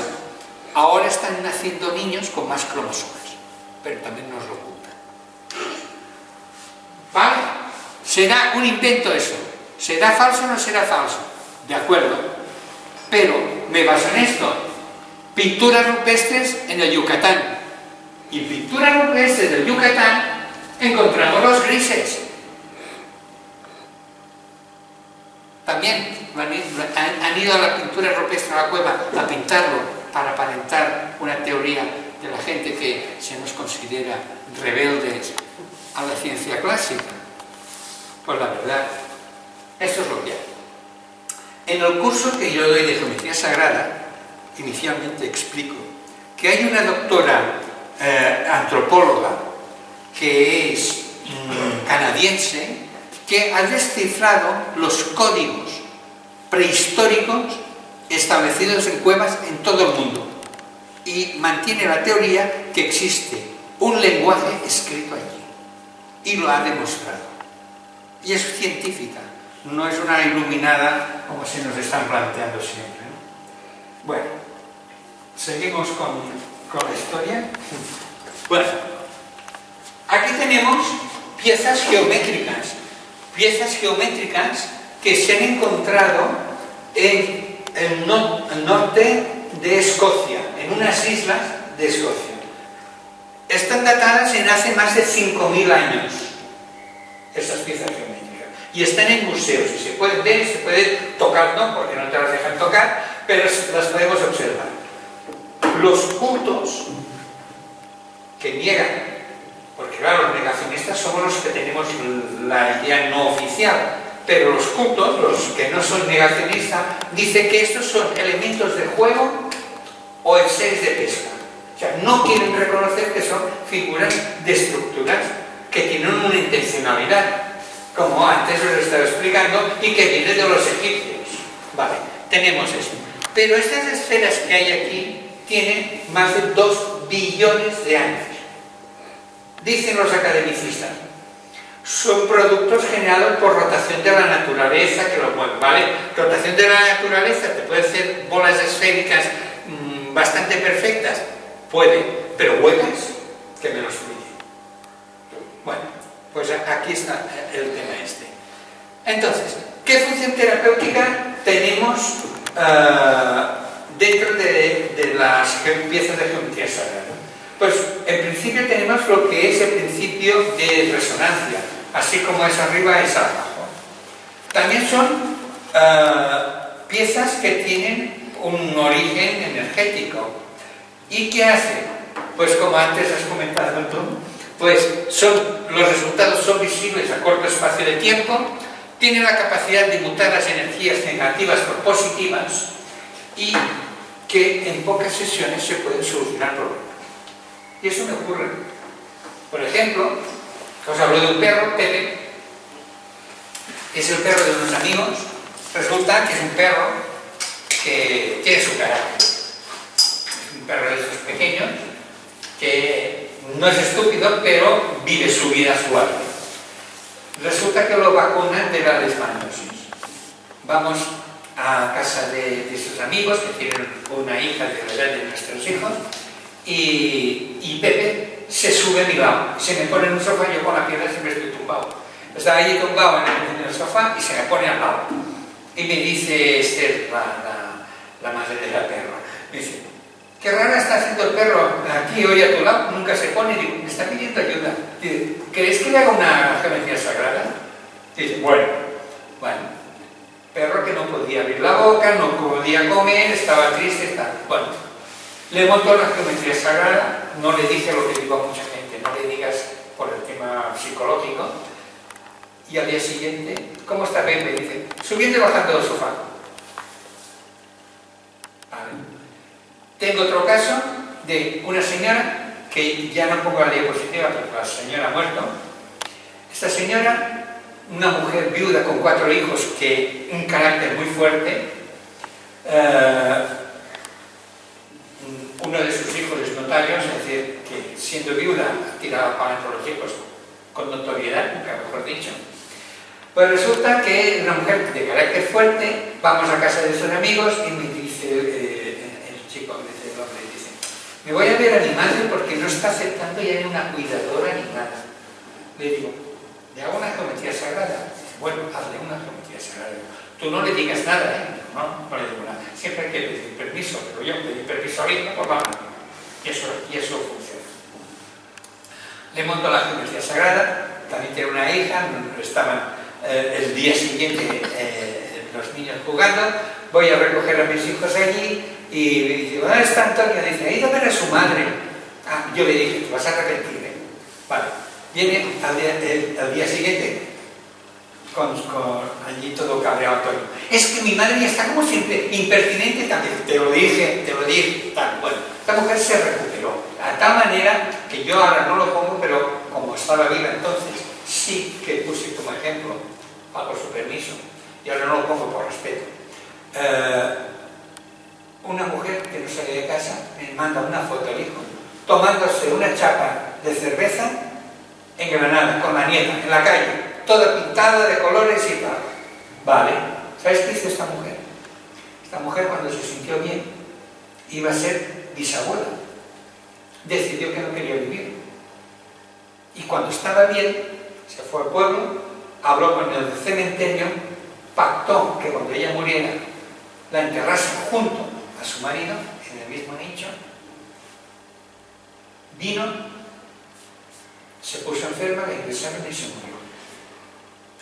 ahora están naciendo niños con más cromosomas, pero también nos lo ocultan. ¿Vale? ¿Será un invento eso? ¿Será falso o no será falso? De acuerdo. Pero me baso en esto. Pinturas rupestres en el Yucatán. Y en pinturas rupestres del Yucatán encontramos los grises. También han ido a la pintura rupestre, a la cueva, a pintarlo para aparentar una teoría de la gente que se nos considera rebeldes a la ciencia clásica. Pues la verdad, esto es lo que hay. En el curso que yo doy de Geometría Sagrada, inicialmente explico que hay una doctora antropóloga que es canadiense que ha descifrado los códigos prehistóricos establecidos en cuevas en todo el mundo y mantiene la teoría que existe un lenguaje escrito allí y lo ha demostrado. Y es científica, no es una iluminada como se nos están planteando siempre, ¿no? Bueno, seguimos con la historia. Bueno, aquí tenemos piezas geométricas que se han encontrado en el norte de Escocia, en unas islas de Escocia. Están datadas en hace más de 5.000 años, estas piezas geométricas. Y están en museos, y se pueden ver, se pueden tocar, no, porque no te las dejan tocar, pero las podemos observar. Los cultos que niegan, porque claro, los negacionistas somos los que tenemos la idea no oficial, pero los cultos, los que no son negacionistas, dicen que estos son elementos de juego o enseres de pesca. O sea, no quieren reconocer que son figuras de estructuras que tienen una intencionalidad, como antes os estaba explicando, y que viene de los egipcios. Vale, tenemos esto. Pero estas esferas que hay aquí tienen más de 2 billones de años. Dicen los academicistas, son productos generados por rotación de la naturaleza que los mueve, ¿vale? Rotación de la naturaleza te puede hacer bolas esféricas bastante perfectas, puede, pero huecas, que me lo explique. Bueno, pues aquí está el tema este. Entonces, ¿qué función terapéutica tenemos dentro de las piezas de geometría sagrada? Pues en principio tenemos lo que es el principio de resonancia, así como es arriba es abajo. También son piezas que tienen un origen energético. ¿Y qué hacen? Pues como antes has comentado tú, pues los resultados son visibles a corto espacio de tiempo, tienen la capacidad de mutar las energías negativas por positivas y que en pocas sesiones se pueden solucionar problemas. Y eso me ocurre. Por ejemplo, os hablo de un perro, Pepe, que es el perro de unos amigos. Resulta que es un perro que tiene su carácter. Es un perro de esos pequeños que no es estúpido, pero vive su vida suave. Resulta que lo vacunan de la leishmaniasis. Vamos a casa de sus amigos que tienen una hija de la edad de nuestros hijos y Pepe se sube a mi lado, se me pone en un sofá, yo con la pierna siempre estoy tumbado. Está allí tumbado en el sofá y se me pone al lado. Y me dice Esther, la madre de la perra, me dice, qué rara está haciendo el perro aquí hoy a tu lado, nunca se pone. Digo, me está pidiendo ayuda. Dice, ¿queréis que le haga una geometría sagrada? Dice, bueno, perro que no podía abrir la boca, no podía comer, estaba triste, tal. Bueno, le montó la geometría sagrada, no le dije lo que digo a mucha gente, no le digas por el tema psicológico. Y al día siguiente, ¿cómo está Pepe? Dice, subiendo y bajando del sofá. Vale. Tengo otro caso de una señora, que ya no pongo la diapositiva, pero la señora ha muerto. Esta señora, una mujer viuda con 4 hijos, que un carácter muy fuerte, uno de sus hijos es notario, es decir, que siendo viuda tiraba para entre los hijos con notoriedad, nunca mejor dicho. Pues resulta que una mujer de carácter fuerte, vamos a casa de sus amigos y me dice el chico, me dice el hombre, dice, me voy a ver a mi madre porque no está aceptando ya una cuidadora ni nada. Le digo, ¿le hago una geometría sagrada? Dice, bueno, hazle una geometría sagrada. Tú no le digas nada, ¿eh? No le digo nada. Siempre hay que pedir permiso, pero yo pedí permiso ahorita, pues vamos. Y eso funciona. Le monto la geometría sagrada, también tiene una hija, estaban el día siguiente los niños jugando, voy a recoger a mis hijos allí y me dice, ¿dónde está Antonio? Dice, ha ido a ver a su madre. Yo le dije, te vas a arrepentir, ¿eh? Vale, viene al día siguiente con allí todo cabreado Antonio. Es que mi madre ya está como siempre, impertinente también. Te lo dije, tal. Bueno, esta mujer se recuperó, a tal manera que yo ahora no lo pongo, pero como estaba viva entonces, sí que puse como ejemplo, pago su permiso, y ahora no lo pongo por respeto. Una mujer que no sale de casa me manda una foto al hijo, tomándose una chapa de cerveza en Granada, con la nieta, en la calle, toda pintada de colores y tal. Vale, ¿sabes qué hizo esta mujer? Esta mujer, cuando se sintió bien, iba a ser bisabuela. Decidió que no quería vivir. Y cuando estaba bien, se fue al pueblo, habló con el cementerio, pactó que cuando ella muriera la enterrase junto a su marido en el mismo nicho. Vino, se puso enferma, la ingresaron y se murió.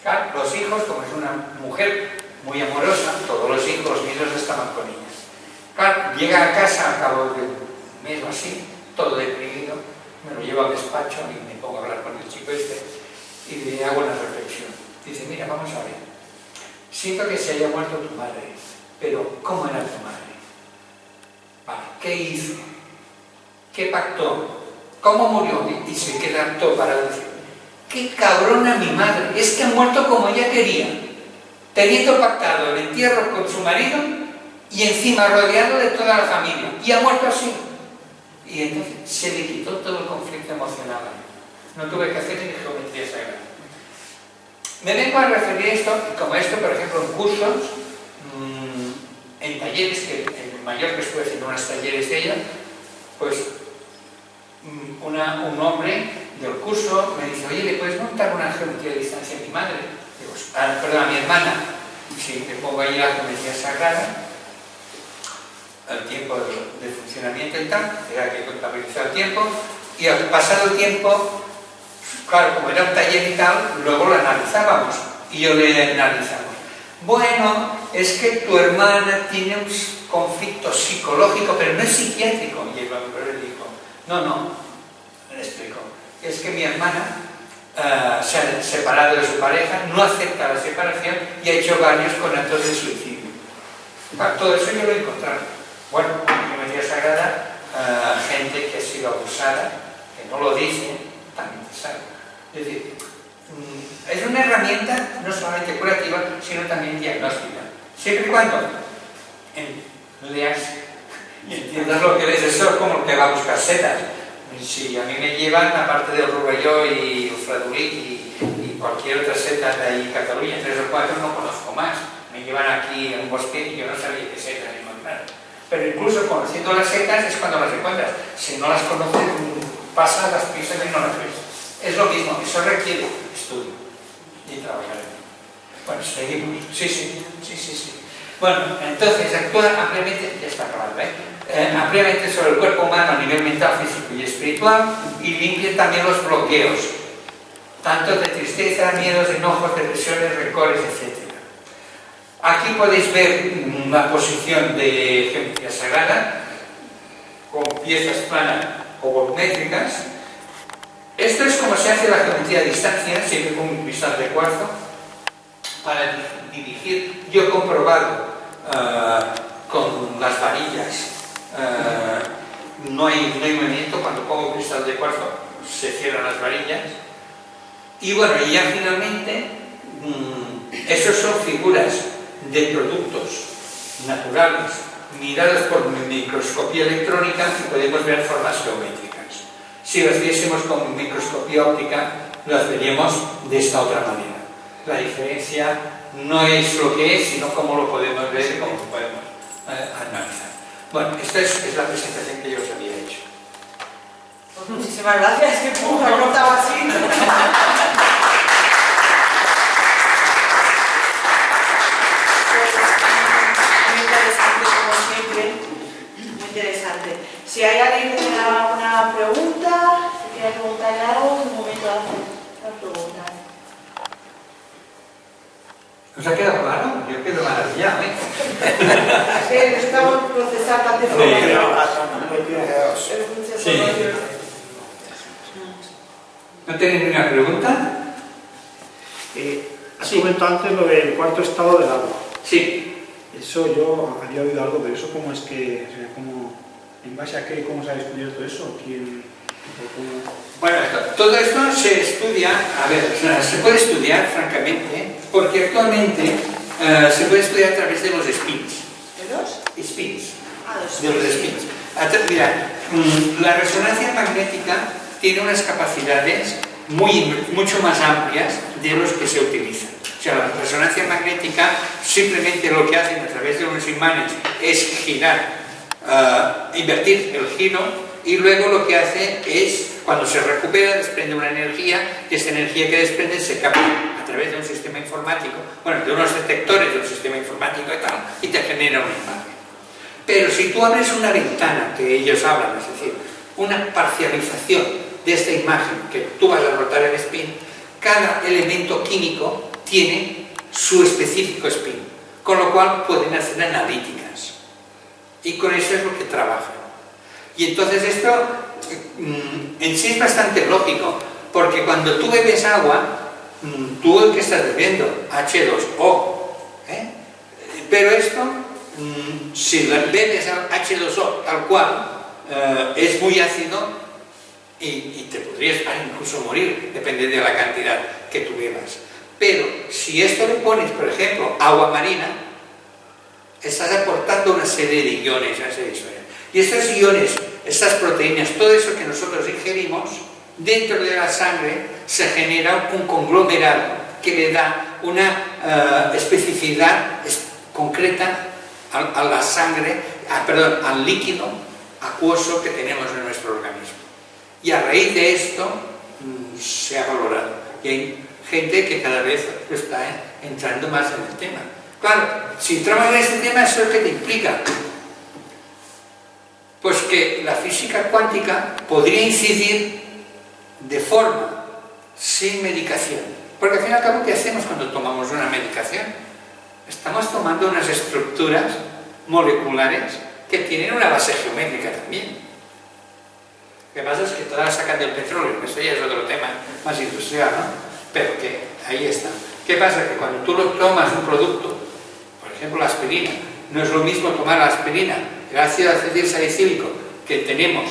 Claro, los hijos, como es una mujer muy amorosa, todos los hijos, los niños estaban con ella. Claro, llega a casa a cabo de un mes o así, todo deprimido, me lo llevo al despacho y me pongo a hablar con el chico este y le hago una reflexión. Dice, mira, vamos a ver, siento que se haya muerto tu madre, pero ¿cómo era tu madre? Vale, ¿qué hizo? ¿Qué pactó? ¿Cómo murió? Y se queda todo parado. ¡Qué cabrona mi madre! Es que ha muerto como ella quería, teniendo pactado el entierro con su marido y encima rodeado de toda la familia, y ha muerto así. Y entonces se le quitó todo el conflicto emocional. No tuve que hacer ni geometría sagrada. Me vengo a referir a esto, como esto, por ejemplo, en cursos, en talleres, que el mayor que estuve haciendo unos talleres de ella, pues un hombre del curso me dice, oye, ¿le puedes montar una geometría de distancia a mi madre? Digo, perdón, a mi hermana. Sí, le pongo ahí la geometría sagrada, el tiempo de funcionamiento y tal, era que contabilizar el tiempo, y al pasado el tiempo, claro, como era un taller y tal, luego lo analizábamos, y yo le analizamos. Bueno, es que tu hermana tiene un conflicto psicológico, pero no es psiquiátrico. Y el doctor le dijo, no, le explico, es que mi hermana se ha separado de su pareja, no acepta la separación y ha hecho varios con actos de suicidio. Todo eso yo lo he encontrado. Bueno, en geometría sagrada, gente que ha sido abusada, que no lo dice, también se sabe. Es decir, es una herramienta no solamente curativa, sino también diagnóstica. Siempre y cuando leas y entiendas lo que lees, eso es como el que va a buscar setas. Si a mí me llevan, aparte del rubelló y el fraduric y cualquier otra seta de ahí en Cataluña, 3 o 4, no conozco más. Me llevan aquí a un bosque y yo no sabía qué setas encontrar. Pero incluso conociendo las setas es cuando las encuentras. Si no las conoces, pasas, las pisas y no las ves. Es lo mismo, eso requiere estudio y trabajar en ello. Bueno, seguimos. Sí. Bueno, entonces actúa ampliamente, ya está acabado, ampliamente sobre el cuerpo humano a nivel mental, físico y espiritual, y limpia también los bloqueos, tanto de tristeza, miedos, enojos, depresiones, rencores, etc. Aquí podéis ver una posición de geometría sagrada, con piezas planas o volumétricas. Esto es como se hace la geometría a distancia, siempre con un cristal de cuarzo, para dirigir. Yo he comprobado con las varillas, no hay movimiento. Cuando pongo cristal de cuarzo se cierran las varillas. Y bueno, y ya finalmente, esos son figuras de productos naturales miradas por microscopía electrónica, y podemos ver formas geométricas. Si las viésemos con microscopía óptica, las veríamos de esta otra manera. La diferencia no es lo que es, sino cómo lo podemos ver y cómo lo podemos analizar. Bueno, esta es la presentación que yo os había hecho. Pues muchísimas gracias, que no estaba así. Muy interesante, como siempre. Muy interesante. Si hay alguien que tenga alguna pregunta, si quiere preguntarle algo, es un momento de hacer las preguntas. ¿Os ha quedado claro? Yo quedo maravillado, Sí, necesitamos procesar tanta información. Sí. ¿No tenéis ninguna pregunta? Has comentado antes lo del cuarto estado del agua. Sí. Eso yo había oído algo, pero eso cómo es que, o sea, ¿en base a qué, cómo se ha descubierto eso? Bueno, todo esto se estudia, se puede estudiar francamente, porque actualmente se puede estudiar a través de los spins. ¿De los? Spins. De los spins. Mira, la resonancia magnética tiene unas capacidades mucho más amplias de los que se utilizan. O sea, la resonancia magnética simplemente lo que hacen a través de unos imanes es girar, invertir el giro, y luego lo que hace es, cuando se recupera, desprende una energía, y esa energía que desprende se capta a través de un sistema informático, bueno, de unos detectores de un sistema informático y tal, y te genera una imagen. Pero si tú abres una ventana, que ellos hablan, es decir, una parcialización de esta imagen que tú vas a rotar el spin, cada elemento químico tiene su específico spin, con lo cual pueden hacer analíticas, y con eso es lo que trabajan. Y entonces esto en sí es bastante lógico, porque cuando tú bebes agua, tú ¿qué estás bebiendo? H2O, pero esto, si bebes H2O tal cual, es muy ácido y te podrías incluso morir, depende de la cantidad que tú bebas. Pero si esto le pones, por ejemplo, agua marina, estás aportando una serie de iones a ese historia. Y estos iones, estas proteínas, todo eso que nosotros ingerimos, dentro de la sangre se genera un conglomerado que le da una especificidad concreta a la sangre, al líquido acuoso que tenemos en nuestro organismo. Y a raíz de esto se ha valorado. Y hay gente que cada vez está entrando más en el tema. Claro, si entramos en este tema, ¿eso es lo que te implica? Pues que la física cuántica podría incidir de forma sin medicación. Porque al fin y al cabo, ¿qué hacemos cuando tomamos una medicación? Estamos tomando unas estructuras moleculares que tienen una base geométrica también. Lo que pasa es que todas las sacan del petróleo, eso ya es otro tema más industrial, ¿no? Pero que ahí está. ¿Qué pasa? Que cuando tú tomas un producto, por ejemplo la aspirina, no es lo mismo tomar la aspirina, el ácido acetilsalicílico que tenemos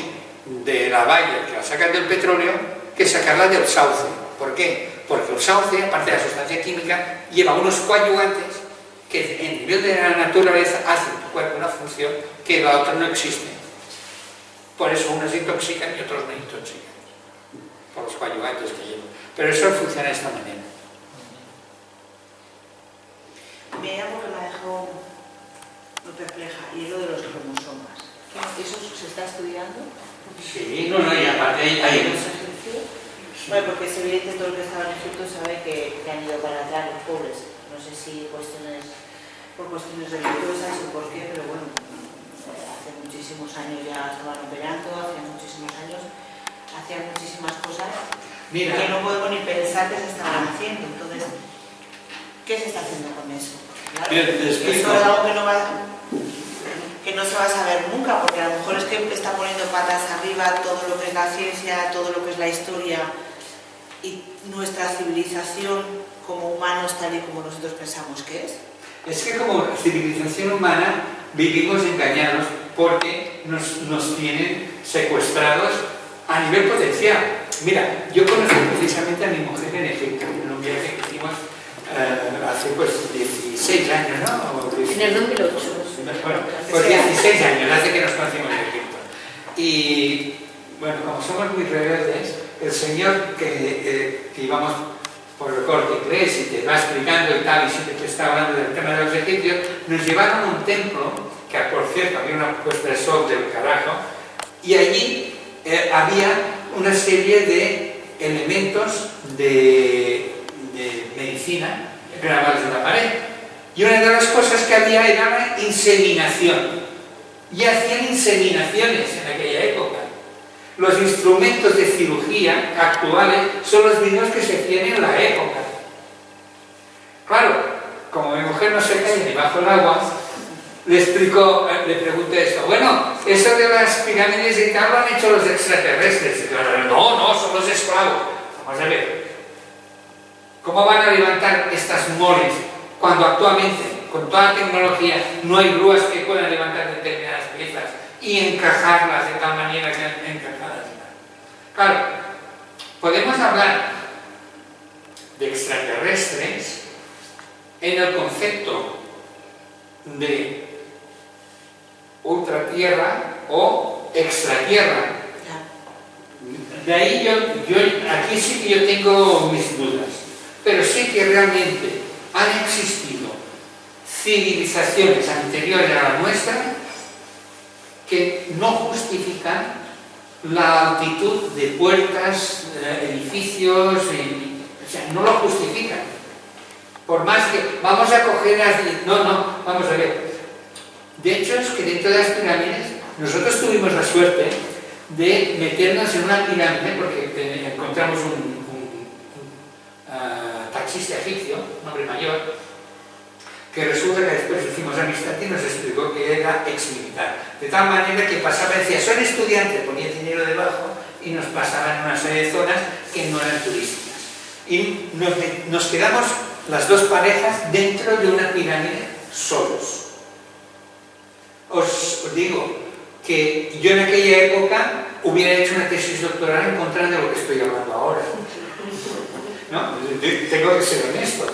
de la valla, que la sacan del petróleo, que sacarla del sauce. ¿Por qué? Porque el sauce, aparte de la sustancia química, lleva unos coadyuvantes que en nivel de la naturaleza hacen tu cuerpo una función que la otra no existe. Por eso unos intoxican y otros no intoxican, por los coadyuvantes que llevan. Pero eso funciona de esta manera. Me hay algo que me ha dejado muy perpleja, y es lo de los cromosomas. ¿Eso se está estudiando? Sí, no, y aparte hay los egipcios. Bueno, porque es evidente, todo el que estaba en Egipto sabe que han ido para atrás los pobres, no sé si por cuestiones religiosas o por qué, pero bueno, hace muchísimos años ya estaban operando, hace muchísimos años hacían muchísimas cosas que no podemos ni pensar que se estaban haciendo. Entonces, ¿qué se está haciendo con eso? Claro, eso es algo que no se va a saber nunca, porque a lo mejor es que está poniendo patas arriba todo lo que es la ciencia, todo lo que es la historia y nuestra civilización como humanos tal y como nosotros pensamos que es. Es que como civilización humana vivimos engañados porque nos tienen secuestrados a nivel potencial. Mira, yo conocí precisamente a mi mujer en Egipto, en un viaje que hicimos hace pues 16 años, ¿no? En el 2008. Bueno, pues 16 años, hace que nos conocimos en Egipto. Y bueno, como somos muy rebeldes, el señor que íbamos por el corte inglés y te va explicando y tal, y siempre te está hablando del tema de los egipcios, nos llevaron a un templo, que por cierto había una puesta de sol del carajo, y allí había una serie de elementos de medicina grabados en la pared. Y una de las cosas que había era la inseminación. Y hacían inseminaciones en aquella época. Los instrumentos de cirugía actuales son los mismos que se hacían en la época. Claro, como mi mujer no se cae ni bajo el agua, le pregunté esto. Bueno, eso de las pirámides y tal lo han hecho los extraterrestres. Y claro, no, son los esclavos. Vamos a ver. ¿Cómo van a levantar estas moles cuando actualmente, con toda la tecnología, no hay grúas que puedan levantar determinadas piezas y encajarlas de tal manera que encajadas? Claro, podemos hablar de extraterrestres en el concepto de ultratierra o extratierra. De ahí yo aquí sí que yo tengo mis dudas, pero sé que realmente han existido civilizaciones anteriores a la nuestra que no justifican la altitud de puertas, edificios, o sea, no lo justifican. Por más que vamos a coger las... No, vamos a ver. De hecho, es que dentro de las pirámides nosotros tuvimos la suerte de meternos en una pirámide porque encontramos un taxista egipcio, un hombre mayor, que resulta que después hicimos amistad y nos explicó que era ex-militar. De tal manera que pasaba, decía, son estudiantes, ponía dinero debajo y nos pasaban en una serie de zonas que no eran turísticas. Y nos quedamos las dos parejas dentro de una pirámide solos. Os digo que yo en aquella época hubiera hecho una tesis doctoral en contra de lo que estoy hablando ahora. ¿No? Tengo que ser honesto.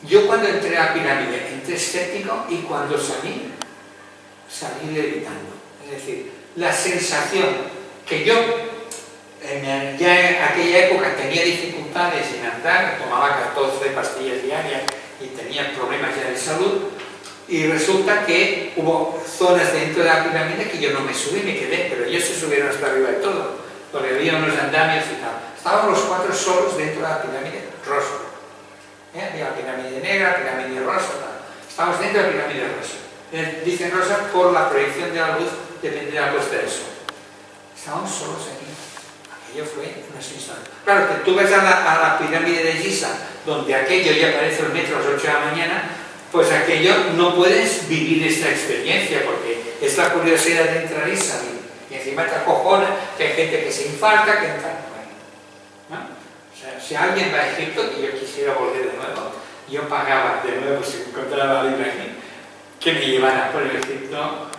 Yo cuando entré a la pirámide entré escéptico y cuando salí levitando. Es decir, la sensación que yo ya en aquella época tenía dificultades en andar, tomaba 14 pastillas diarias y tenía problemas ya de salud, y resulta que hubo zonas dentro de la pirámide que yo no me subí, me quedé, pero ellos se subieron hasta arriba de todo, porque había unos andamios y tal. Estábamos los cuatro solos dentro de la pirámide rosa. Había la pirámide negra, la pirámide rosa, tal. Estábamos dentro de la pirámide rosa. Dicen rosa por la proyección de la luz, depende de la puesta del sol. Estábamos solos aquí. Aquello fue una sensación. Claro, que tú vas a la pirámide de Giza, donde aquello ya aparece el metro a las 8 de la mañana, pues aquello no puedes vivir esta experiencia, porque es la curiosidad de entrar y salir. Y encima te acojona que hay gente que se infarta, que entra. ¿No? O sea, si alguien va a Egipto, y yo quisiera volver de nuevo, yo pagaba de nuevo si encontraba a Ibrahim que me llevara por el Egipto.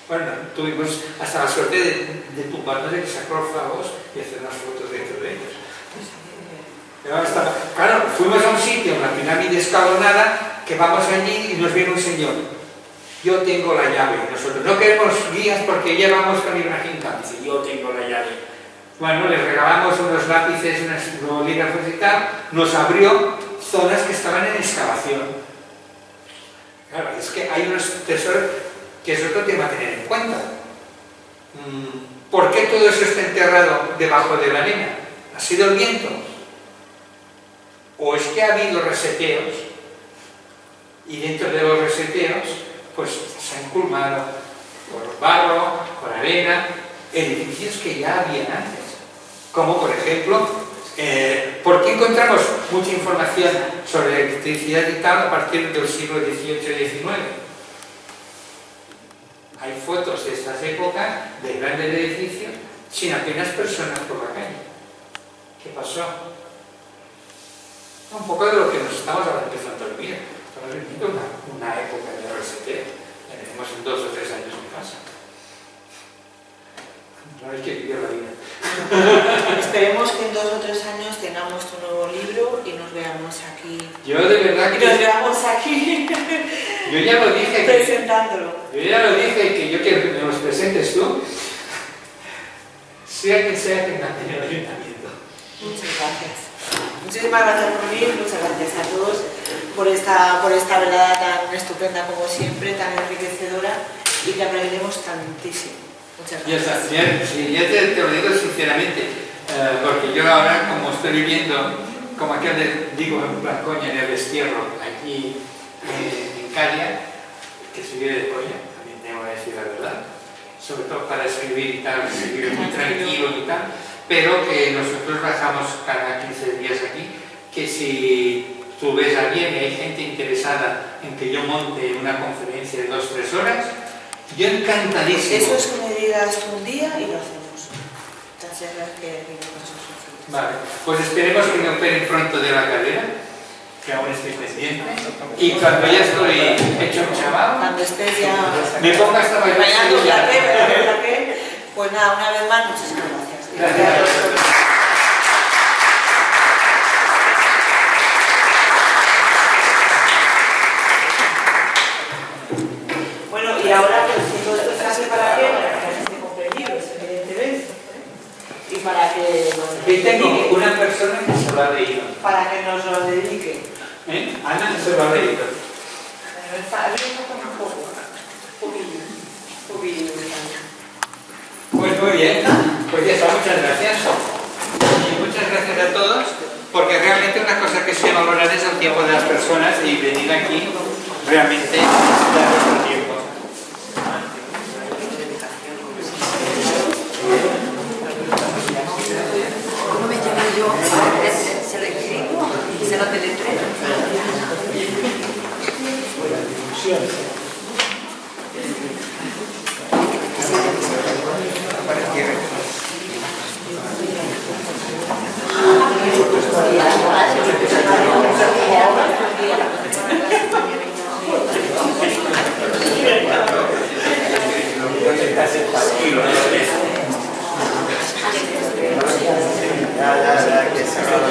Bueno, tuvimos hasta la suerte de tumbarnos de sacrófagos y hacernos fotos dentro de ellos. Claro, fuimos a un sitio, una pirámide escalonada, que vamos allí y nos viene un señor. Yo tengo la llave. Nosotros no queremos guías porque ya vamos con Ibrahim Khan. Dice, yo tengo la llave. Bueno, les regalamos unos lápices, unos bolígrafos y tal, nos abrió zonas que estaban en excavación. Claro, es que hay unos tesoros que es otro tema a tener en cuenta. ¿Por qué todo eso está enterrado debajo de la arena? ¿Ha sido el viento? o es que ha habido reseteos y dentro de los reseteos pues se han culmado por barro, por arena, edificios que ya habían antes, como por ejemplo, ¿por qué encontramos mucha información sobre electricidad y tal a partir del siglo XVIII y XIX? Hay fotos de estas épocas de grandes edificios sin apenas personas por la calle. ¿Qué pasó? Un poco de lo que nos estamos ahora empezando a vivir. Estamos viviendo una época de reseteo. Ya tenemos en 2 o 3 años en casa. No hay que vivir la vida. Esperemos que en 2 o 3 años tengamos tu nuevo libro y nos veamos aquí. Yo de verdad que... Nos veamos aquí Yo ya lo dije. presentándolo. Yo ya lo dije que yo quiero que me los presentes tú, sea quien sea que mantenga el ayuntamiento. Muchas gracias. Muchísimas gracias por venir, muchas gracias a todos por esta velada tan estupenda como siempre, tan enriquecedora y que aprendemos tantísimo. Muchas gracias. Ya te lo digo sinceramente, porque yo ahora, como estoy viviendo, como aquí digo en la coña, en el destierro, aquí en Caria, que se vive de coña, también tengo que decir la verdad, sobre todo para escribir y tal, escribir muy tranquilo y tal, pero que nosotros bajamos cada 15 días aquí, que si tú ves a alguien y hay gente interesada en que yo monte una conferencia de 2 o 3 horas, yo encantadísimo. Eso es que me digas tú un día y lo hacemos. Entonces, que Vale, pues esperemos que me operen pronto de la cadera, que aún estoy pendiente, y cuando ya estoy hecho un chaval, cuando estés ya me ponga hasta bailar. Pues nada, una vez más, muchísimas gracias. Gracias. Bueno, y ahora pues todo esto se hace para que esté comprendidos, evidentemente. Y para que Aquí tengo una persona que se lo ha leído. para que nos lo dedique. Ana se lo ha leído. Un poquillo. Pues muy bien, pues ya está, muchas gracias. Y muchas gracias a todos, porque realmente una cosa que se valora es el tiempo de las personas y venir aquí realmente da nuestro tiempo. ¿Cómo me llamo yo? Se lo escribo y se lo deletreo. Ya, que se va a